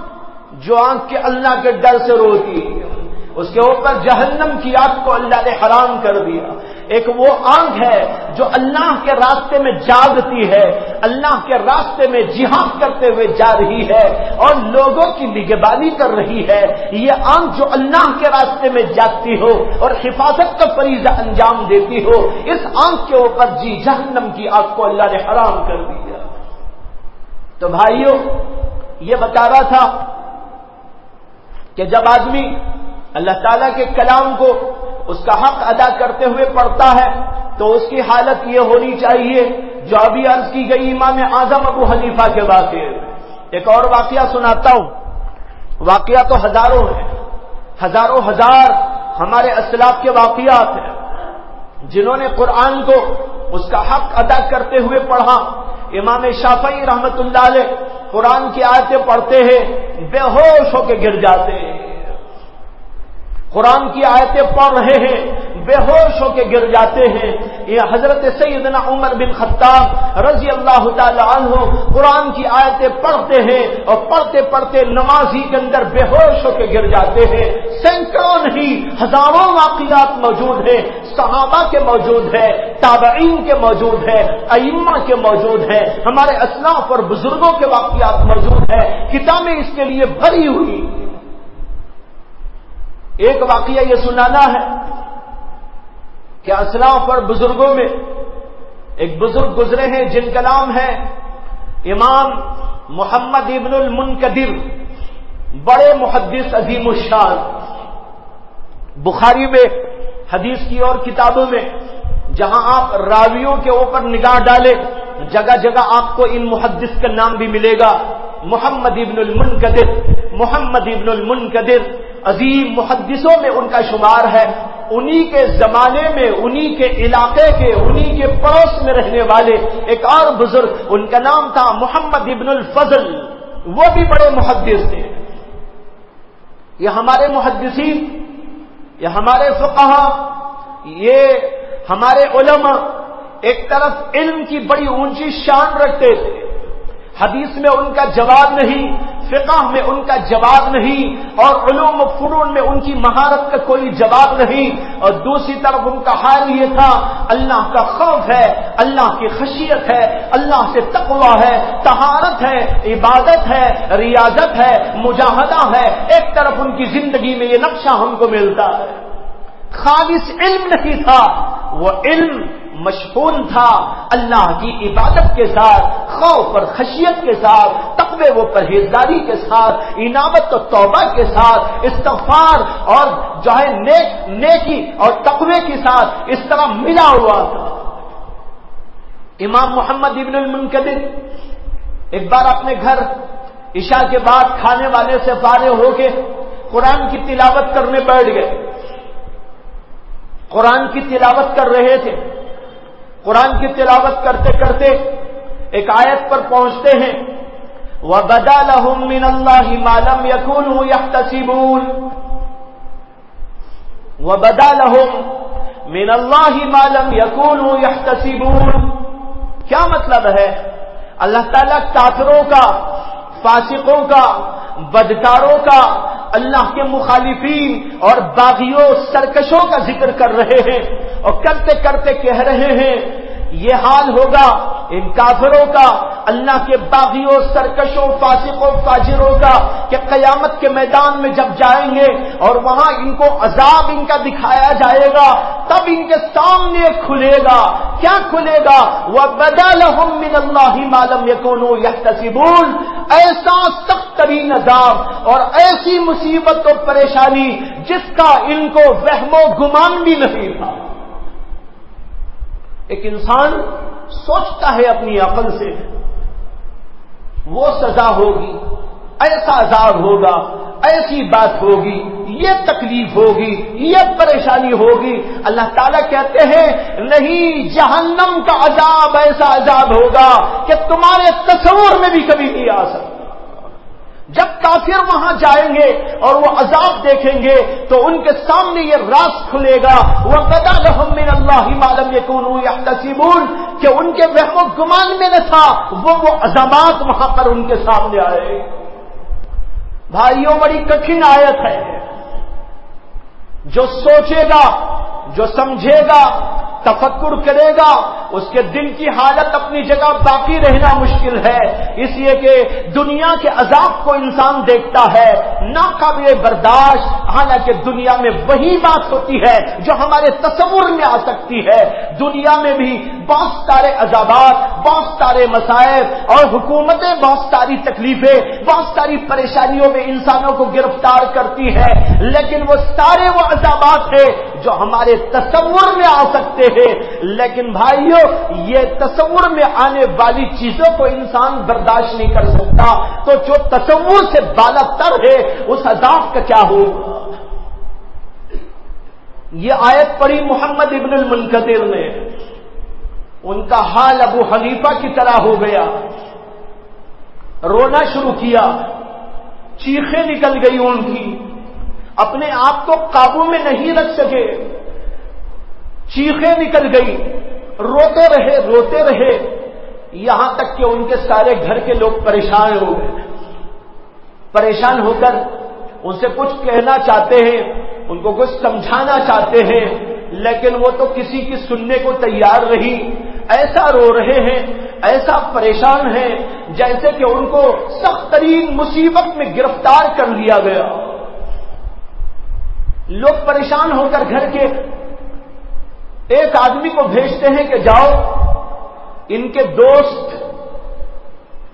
جو آنکھ کے اللہ کے ڈر سے روتی، اس کے اوپر جہنم کی آگ کو اللہ نے حرام کر دیا. ایک وہ آنکھ ہے جو اللہ کے راستے میں جاگتی ہے، اللہ کے راستے میں جہاد کرتے ہوئے جا رہی ہے اور لوگوں کی نگہبانی کر رہی ہے. یہ آنکھ جو اللہ کے راستے میں جاگتی ہو اور حفاظت کا فریضہ انجام دیتی ہو، اس آنکھ کے اوپر جہنم کی آگ کو اللہ نے حرام کر دیا. تو بھائیوں، یہ بتا رہا تھا کہ جب آدمی اللہ تعالیٰ کے کلام کو اس کا حق ادا کرتے ہوئے پڑھتا ہے تو اس کی حالت یہ ہونی چاہیے جو ابھی عرض کی گئی امام اعظم ابو حنیفہ کے واقعے. ایک اور واقعہ سناتا ہوں. واقعہ تو ہزاروں ہیں، ہزاروں ہزار ہمارے اسلاف کے واقعات ہیں جنہوں نے قرآن کو اس کا حق ادا کرتے ہوئے پڑھا. امام شافعی رحمت اللہ علیہ قرآن کی آیتیں پڑھتے ہیں، بے ہوش ہو کے گر جاتے ہیں. قرآن کی آیتیں پڑھ رہے ہیں، بے ہوش ہو کے گر جاتے ہیں. یہ حضرت سیدنا عمر بن خطاب رضی اللہ تعالی عنہ قرآن کی آیتیں پڑھتے ہیں اور پڑھتے پڑھتے نمازی کے اندر بے ہوش ہو کے گر جاتے ہیں. سینکڑوں نہیں ہزاروں واقعات موجود ہیں. صحابہ کے موجود ہے، تابعین کے موجود ہے، ائمہ کے موجود ہے، ہمارے اسلاف اور بزرگوں کے واقعات موجود ہے. کتابیں اس کے لیے بھری ہوئی. ایک واقعہ یہ سنانا ہے کہ اسلاف اور بزرگوں میں ایک بزرگ گزرے ہیں جن کا نام ہے امام محمد ابن المنکدر، بڑے محدث عظیم الشان. بخاری میں، حدیث کی اور کتابوں میں جہاں آپ راویوں کے اوپر نگاہ ڈالیں جگہ جگہ آپ کو ان محدث کا نام بھی ملے گا. محمد ابن المنکدر، محمد ابن المنکدر عظیم محدثوں میں ان کا شمار ہے. انہی کے زمانے میں، انہی کے علاقے کے، انہی کے پڑوس میں رہنے والے ایک اور بزرگ، ان کا نام تھا محمد ابن الفضل. وہ بھی بڑے محدث تھے. یہ ہمارے محدثین، یہ ہمارے فقہا، یہ ہمارے علماء ایک طرف علم کی بڑی اونچی شان رکھتے تھے. حدیث میں ان کا جواب نہیں، فقہ میں ان کا جواب نہیں، اور علوم و فنون میں ان کی مہارت کا کوئی جواب نہیں. اور دوسری طرف ان کا حال یہ تھا اللہ کا خوف ہے، اللہ کی خشیت ہے، اللہ سے تقوی ہے، طہارت ہے، عبادت ہے، ریاضت ہے، مجاہدہ ہے. ایک طرف ان کی زندگی میں یہ نقشہ ہم کو ملتا ہے. خالص علم نہیں تھا، وہ علم مشحون تھا اللہ کی عبادت کے ساتھ، خوف اور خشیت کے ساتھ، تقوی و پرہیزگاری کے ساتھ، انابت و توبہ کے ساتھ، استغفار اور جو ہے نیکی اور تقوی کے ساتھ اس طرح ملا ہوا تھا۔ امام محمد ابن المنکدر ایک بار اپنے گھر عشاء کے بعد کھانے وانے سے فارغ ہو کے قرآن کی تلاوت کرنے بیٹھ گئے۔ قرآن کی تلاوت کر رہے تھے۔ قرآن کی تلاوت کرتے کرتے ایک آیت پر پہنچتے ہیں، وَبَدَا لَهُم مِّنَ اللَّهِ مَا لَمْ يَكُونُوا يَحْتَسِبُونَ وَبَدَا لَهُم مِّنَ اللَّهِ مَا لَمْ يَكُونُوا يَحْتَسِبُونَ۔ کیا مطلب ہے؟ اللہ تعالیٰ کافروں کا، فاسقوں کا، بدکاروں کا، اللہ کے مخالفین اور باغیوں سرکشوں کا ذکر کر رہے ہیں، اور کرتے کرتے کہہ رہے ہیں یہ حال ہوگا ان کافروں کا، اللہ کے باغیوں سرکشوں فاسقوں فاجروں کا، کہ قیامت کے میدان میں جب جائیں گے اور وہاں ان کو عذاب ان کا دکھایا جائے گا، تب ان کے سامنے کھلے گا۔ کیا کھلے گا؟ وَبَدَا لَهُم مِّنَ اللَّهِ مَا لَمْ يَكُونُوا يَحْتَسِبُونَ۔ ایسا سخت ترین عذاب اور ایسی مصیبت و پریشانی جس کا ان کو وہم و گمان بھی نہیں تھا۔ ایک انسان سوچتا ہے اپنی عقل سے وہ سزا ہوگی، ایسا عذاب ہوگا، ایسی بات ہوگی، یہ تکلیف ہوگی، یہ پریشانی ہوگی۔ اللہ تعالیٰ کہتے ہیں نہیں، جہنم کا عذاب ایسا عذاب ہوگا کہ تمہارے تصور میں بھی کبھی نہیں آ سکتا۔ جب کافر وہاں جائیں گے اور وہ عذاب دیکھیں گے تو ان کے سامنے یہ راز کھلے گا، وَبَدَا لَهُم مِّنَ اللَّهِ مَا لَمْ يَكُونُوا يَحْتَسِبُونَ، کہ ان کے وہم و گمان میں نہ تھا، وہ عذابات وہاں پر ان کے سامنے آئے۔ بھائیوں، بڑی کٹھن آیت ہے۔ جو سوچے گا، جو سمجھے گا، تفکر کرے گا، اس کے دل کی حالت اپنی جگہ باقی رہنا مشکل ہے، اس لیے کہ دنیا کے عذاب کو انسان دیکھتا ہے ناقابل برداشت، حالانکہ دنیا میں وہی بات ہوتی ہے جو ہمارے تصور میں آ سکتی ہے۔ دنیا میں بھی بہت سارے عذابات، بہت سارے مصائب اور حکومتیں بہت ساری تکلیفیں، بہت ساری پریشانیوں میں انسانوں کو گرفتار کرتی ہے، لیکن وہ سارے وہ عذابات ہیں جو ہمارے تصور میں آ سکتے ہیں، لیکن بھائیو یہ تصور میں آنے والی چیزوں کو انسان برداشت نہیں کر سکتا، تو جو تصور سے بالا تر ہے اس عذاب کا کیا ہوگا؟ یہ آیت پڑھی محمد ابن المنکدر نے، ان کا حال ابو حنیفہ کی طرح ہو گیا، رونا شروع کیا، چیخیں نکل گئی ان کی، اپنے آپ کو قابو میں نہیں رکھ سکے، چیخیں نکل گئی، روتے رہے، یہاں تک کہ ان کے سارے گھر کے لوگ پریشان ہو گئے۔ پریشان ہو کر ان سے کچھ کہنا چاہتے ہیں، ان کو کچھ سمجھانا چاہتے ہیں، لیکن وہ تو کسی کی سننے کو تیار نہیں، ایسا رو رہے ہیں، ایسا پریشان ہیں جیسے کہ ان کو سخت ترین مصیبت میں گرفتار کر لیا گیا۔ لوگ پریشان ہو کر گھر کے ایک آدمی کو بھیجتے ہیں کہ جاؤ ان کے دوست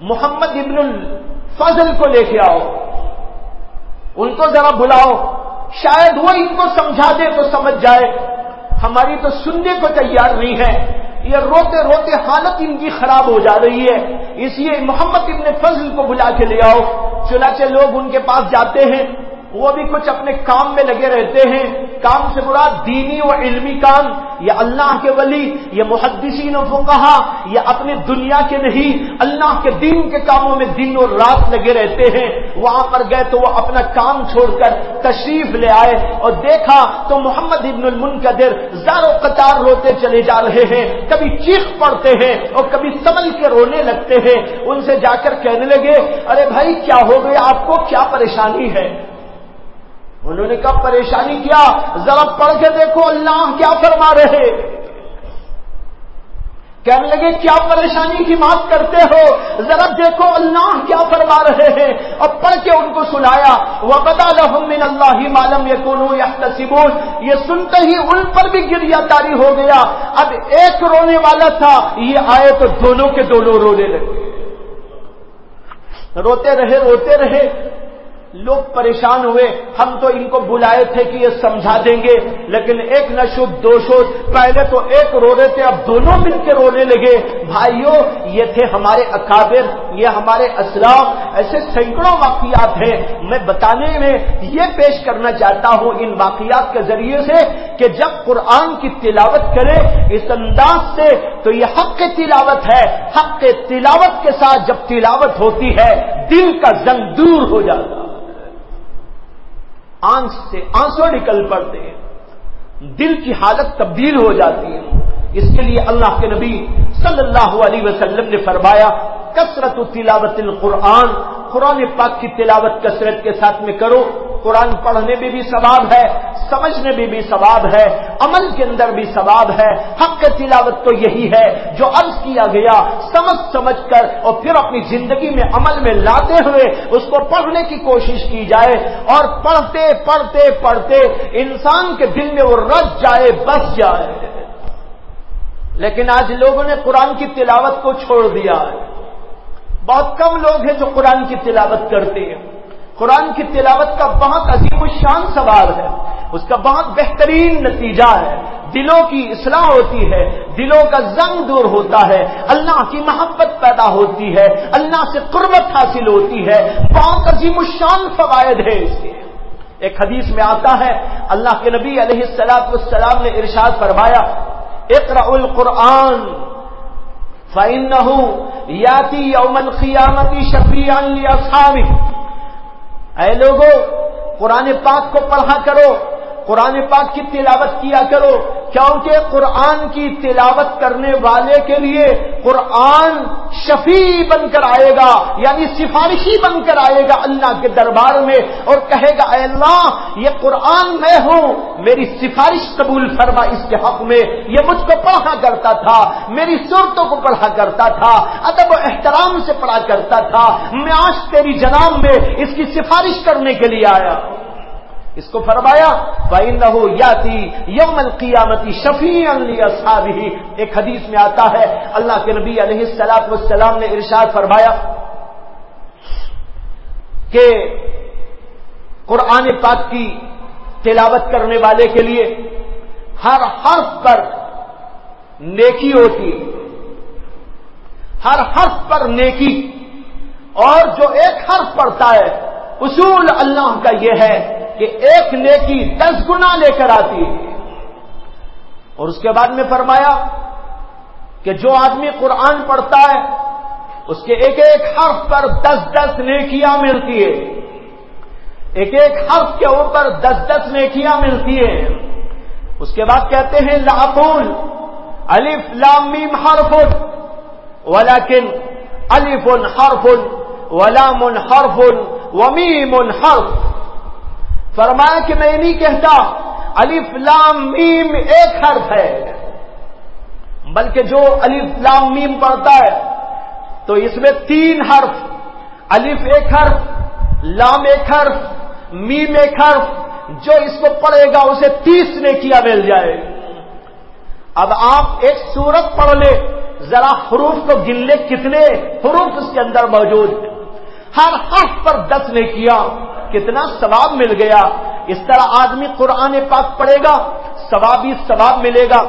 محمد ابن الفضل کو لے کے آؤ، ان کو ذرا بلاؤ، شاید وہ ان کو سمجھا دے تو سمجھ جائے، ہماری تو سننے کو تیار نہیں ہے، یہ روتے روتے حالت ان کی خراب ہو جا رہی ہے، اس لیے محمد ابن فضل کو بلا کے لے آؤ۔ چنانچہ لوگ ان کے پاس جاتے ہیں، وہ بھی کچھ اپنے کام میں لگے رہتے ہیں، کام سے مراد دینی و علمی کام، یا اللہ کے ولی، یا محدثین و فقہا، یا اپنی دنیا کے نہیں، اللہ کے دین کے کاموں میں دن اور رات لگے رہتے ہیں۔ وہاں پر گئے تو وہ اپنا کام چھوڑ کر تشریف لے آئے اور دیکھا تو محمد ابن المنکدر زار و قطار روتے چلے جا رہے ہیں، کبھی چیخ پڑتے ہیں اور کبھی سنبھل کے رونے لگتے ہیں۔ ان سے جا کر کہنے لگے، ارے بھائی کیا ہو گیا آپ کو، کیا پریشانی ہے؟ انہوں نے کہا پریشانی کیا، ذرا پڑھ کے دیکھو اللہ کیا فرما رہے۔ کہنے لگے کیا پریشانی کی بات کرتے ہو، ذرا دیکھو اللہ کیا فرما رہے ہیں، اور پڑھ کے ان کو سنایا وَبَدَا لَهُم مِّنَ اللَّهِ مَا لَمْ يَكُونُوا يَحْتَسِبُونَ۔ یہ سنتے ہی ان پر بھی گریہ طاری ہو گیا، اب ایک رونے والا تھا، یہ آئے تو دونوں کے دونوں رونے لگے، روتے رہے لوگ پریشان ہوئے، ہم تو ان کو بلائے تھے کہ یہ سمجھا دیں گے، لیکن ایک نہ شد دو شد، پہلے تو ایک رو رہے تھے اب دونوں مل کے رونے لگے۔ بھائیوں یہ تھے ہمارے اکابر، یہ ہمارے اسلاف، ایسے سینکڑوں واقعات ہیں۔ میں بتانے میں یہ پیش کرنا چاہتا ہوں ان واقعات کے ذریعے سے کہ جب قرآن کی تلاوت کرے اس انداز سے تو یہ حق تلاوت ہے، حق تلاوت کے ساتھ جب تلاوت ہوتی ہے دل کا زنگ دور ہو جاتا، آنکھ سے آنسو نکل پڑتے ہیں، دل کی حالت تبدیل ہو جاتی ہے۔ اس کے لیے اللہ کے نبی صلی اللہ علیہ وسلم نے فرمایا کثرت تلاوت القرآن، قرآن پاک کی تلاوت کثرت کے ساتھ میں کرو، قرآن پڑھنے میں بھی ثواب ہے، سمجھنے میں بھی ثواب ہے، عمل کے اندر بھی ثواب ہے۔ حق تلاوت تو یہی ہے جو عرض کیا گیا، سمجھ کر اور پھر اپنی زندگی میں عمل میں لاتے ہوئے اس کو پڑھنے کی کوشش کی جائے، اور پڑھتے پڑھتے پڑھتے انسان کے دل میں وہ رچ جائے، بس جائے۔ لیکن آج لوگوں نے قرآن کی تلاوت کو چھوڑ دیا ہے، بہت کم لوگ ہیں جو قرآن کی تلاوت کرتے ہیں۔ قرآن کی تلاوت کا بہت عظیم الشان ثواب ہے، اس کا بہت بہترین نتیجہ ہے، دلوں کی اصلاح ہوتی ہے، دلوں کا زنگ دور ہوتا ہے، اللہ کی محبت پیدا ہوتی ہے، اللہ سے قربت حاصل ہوتی ہے، بہت عظیم الشان فوائد ہے اس کے۔ ایک حدیث میں آتا ہے اللہ کے نبی علیہ السلام نے ارشاد فرمایا اقرأوا القرآن فإنه يأتي يوم القيامة شفيعا لأصحابه۔ اے لوگو قرآن پاک کو پڑھا کرو، قرآن پاک کی تلاوت کیا کرو، کیونکہ قرآن کی تلاوت کرنے والے کے لیے قرآن شفیع بن کر آئے گا، یعنی سفارشی بن کر آئے گا اللہ کے دربار میں، اور کہے گا اے اللہ یہ قرآن میں ہوں، میری سفارش قبول فرما اس کے حق میں، یہ مجھ کو پڑھا کرتا تھا، میری صورتوں کو پڑھا کرتا تھا، ادب و احترام سے پڑھا کرتا تھا، میں آج تیری جناب میں اس کی سفارش کرنے کے لیے آیا۔ اس کو فرمایا فَإِنَّهُ يَأْتِي يَوْمَ الْقِيَامَةِ شَفِيعًا لِأَصْحَابِهِ۔ ایک حدیث میں آتا ہے اللہ کے نبی علیہ السلام نے ارشاد فرمایا کہ قرآن پاک کی تلاوت کرنے والے کے لیے ہر حرف پر نیکی ہوتی، ہر حرف پر نیکی، اور جو ایک حرف پڑھتا ہے اصول اللہ کا یہ ہے کہ ایک نیکی 10 گنا لے کر آتی ہے۔ اور اس کے بعد میں فرمایا کہ جو آدمی قرآن پڑھتا ہے اس کے ایک ایک حرف پر 10 نیکیاں ملتی ہے، ایک ایک حرف کے اوپر 10 نیکیاں ملتی ہیں۔ اس کے بعد کہتے ہیں لا اقول الف لام میم حرف ولكن الف حرف ولام حرف ومیم حرف۔ فرمایا کہ میں نہیں کہتا الف لام میم ایک حرف ہے، بلکہ جو الف لام میم پڑھتا ہے تو اس میں 3 حرف، الف ایک حرف، لام ایک حرف، میم ایک حرف، جو اس کو پڑھے گا اسے 30 نیکیاں مل جائے۔ اب آپ ایک سورت پڑھ لے، ذرا حروف کو گن لے کتنے حروف اس کے اندر موجود ہیں، ہر حرف پر 10 نیکیاں، کتنا ثواب مل گیا۔ اس طرح آدمی قرآن پاک پڑھے گا، ثواب ہی ثواب ملے گا،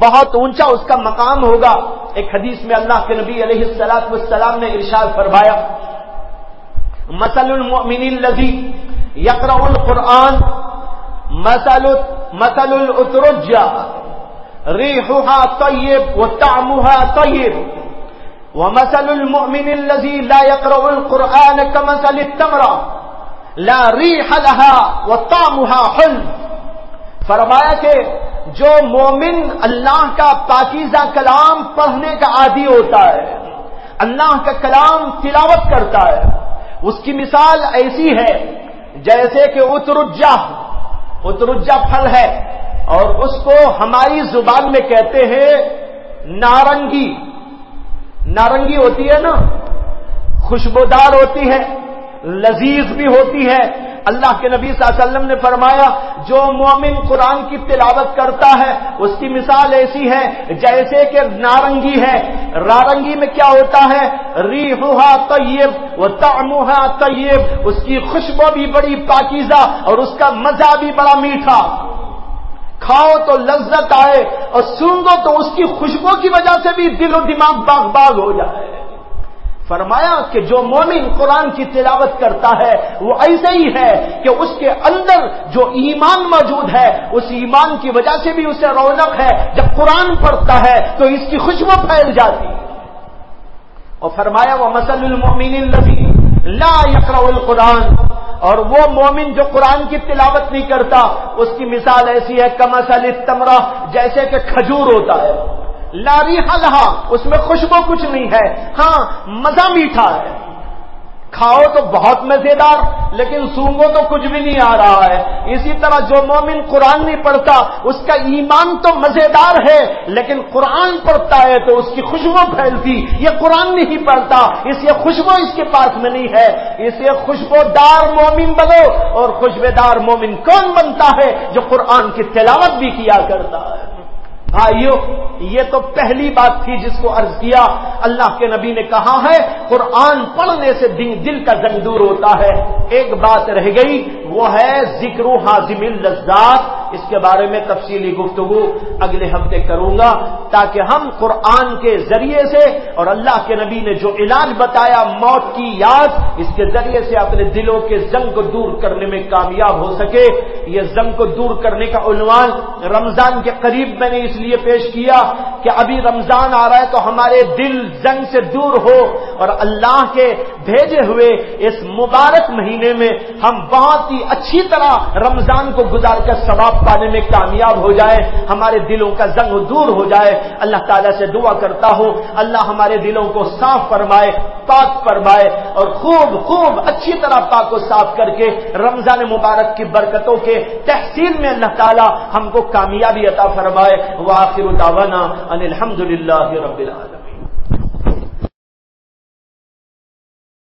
بہت اونچا اس کا مقام ہوگا۔ ایک حدیث میں اللہ کے نبی علیہ السلام نے ارشاد فرمایا مثل المؤمن الذي يقرأ القرآن مثل الأترجة ريحها طيب وطعمها طيب ومثل المؤمن الذي لا يقرأ القرآن كمثل التمرة لا ریح لها وطعمها حلو۔ فرمایا کہ جو مومن اللہ کا پاکیزہ کلام پڑھنے کا عادی ہوتا ہے، اللہ کا کلام تلاوت کرتا ہے، اس کی مثال ایسی ہے جیسے کہ اترجہ پھل ہے، اور اس کو ہماری زبان میں کہتے ہیں نارنگی ہوتی ہے نا، خوشبودار ہوتی ہے، لذیذ بھی ہوتی ہے۔ اللہ کے نبی صلی اللہ علیہ وسلم نے فرمایا جو مومن قرآن کی تلاوت کرتا ہے اس کی مثال ایسی ہے جیسے کہ نارنگی ہے۔ نارنگی میں کیا ہوتا ہے؟ ریحھا طیب و طعمھا طیب، اس کی خوشبو بھی بڑی پاکیزہ اور اس کا مزہ بھی بڑا میٹھا، کھاؤ تو لذت آئے اور سونگو تو اس کی خوشبو کی وجہ سے بھی دل و دماغ باغ باغ ہو جائے۔ فرمایا کہ جو مومن قرآن کی تلاوت کرتا ہے وہ ایسے ہی ہے کہ اس کے اندر جو ایمان موجود ہے اس ایمان کی وجہ سے بھی اسے رونق ہے، جب قرآن پڑھتا ہے تو اس کی خوشبو پھیل جاتی ہے۔ اور فرمایا وَمَثَلُ الْمُؤْمِنِ الَّذِي لَا يَقْرَأُ الْقُرْآنَ، اور وہ مومن جو قرآن کی تلاوت نہیں کرتا اس کی مثال ایسی ہے کمثل التمرہ، جیسے کہ کھجور ہوتا ہے، لا ریح لہا، اس میں خوشبو کچھ نہیں ہے، ہاں مزہ میٹھا ہے، کھاؤ تو بہت مزیدار لیکن سونگو تو کچھ بھی نہیں آ رہا ہے۔ اسی طرح جو مومن قرآن نہیں پڑھتا اس کا ایمان تو مزیدار ہے لیکن قرآن پڑھتا ہے تو اس کی خوشبو پھیلتی، یہ قرآن نہیں پڑھتا اس لیے خوشبو اس کے پاس میں نہیں ہے۔ اس لیے خوشبودار مومن بنو، اور خوشبودار مومن کون بنتا ہے؟ جو قرآن کی تلاوت بھی کیا کرتا ہے۔ بھائیو یہ تو پہلی بات تھی جس کو عرض کیا۔ اللہ کے نبی نے کہا ہے قرآن پڑھنے سے دل کا زنگ دور ہوتا ہے۔ ایک بات رہ گئی وہ ہے ذکر حازم اللذات، اس کے بارے میں تفصیلی گفتگو اگلے ہفتے کروں گا تاکہ ہم قرآن کے ذریعے سے اور اللہ کے نبی نے جو علاج بتایا موت کی یاد، اس کے ذریعے سے اپنے دلوں کے زنگ کو دور کرنے میں کامیاب ہو سکے۔ یہ زنگ کو دور کرنے کا عنوان رمضان کے قریب میں نے اس لیے پیش کیا کہ ابھی رمضان آ رہا ہے تو ہمارے دل زنگ سے دور ہو اور اللہ کے بھیجے ہوئے اس مبارک مہینے میں ہم بہت ہی اچھی طرح رمضان کو گزار کر ثواب پانے میں کامیاب ہو جائے، ہمارے دلوں کا زنگ دور ہو جائے۔ اللہ تعالیٰ سے دعا کرتا ہوں اللہ ہمارے دلوں کو صاف فرمائے، پاک فرمائے اور خوب اچھی طرح پاک و صاف کر کے رمضان مبارک کی برکتوں کے تحصیل میں اللہ تعالیٰ ہم کو کامیابی عطا فرمائے۔ وآخر دعوانا ان الحمد للہ رب العالمین۔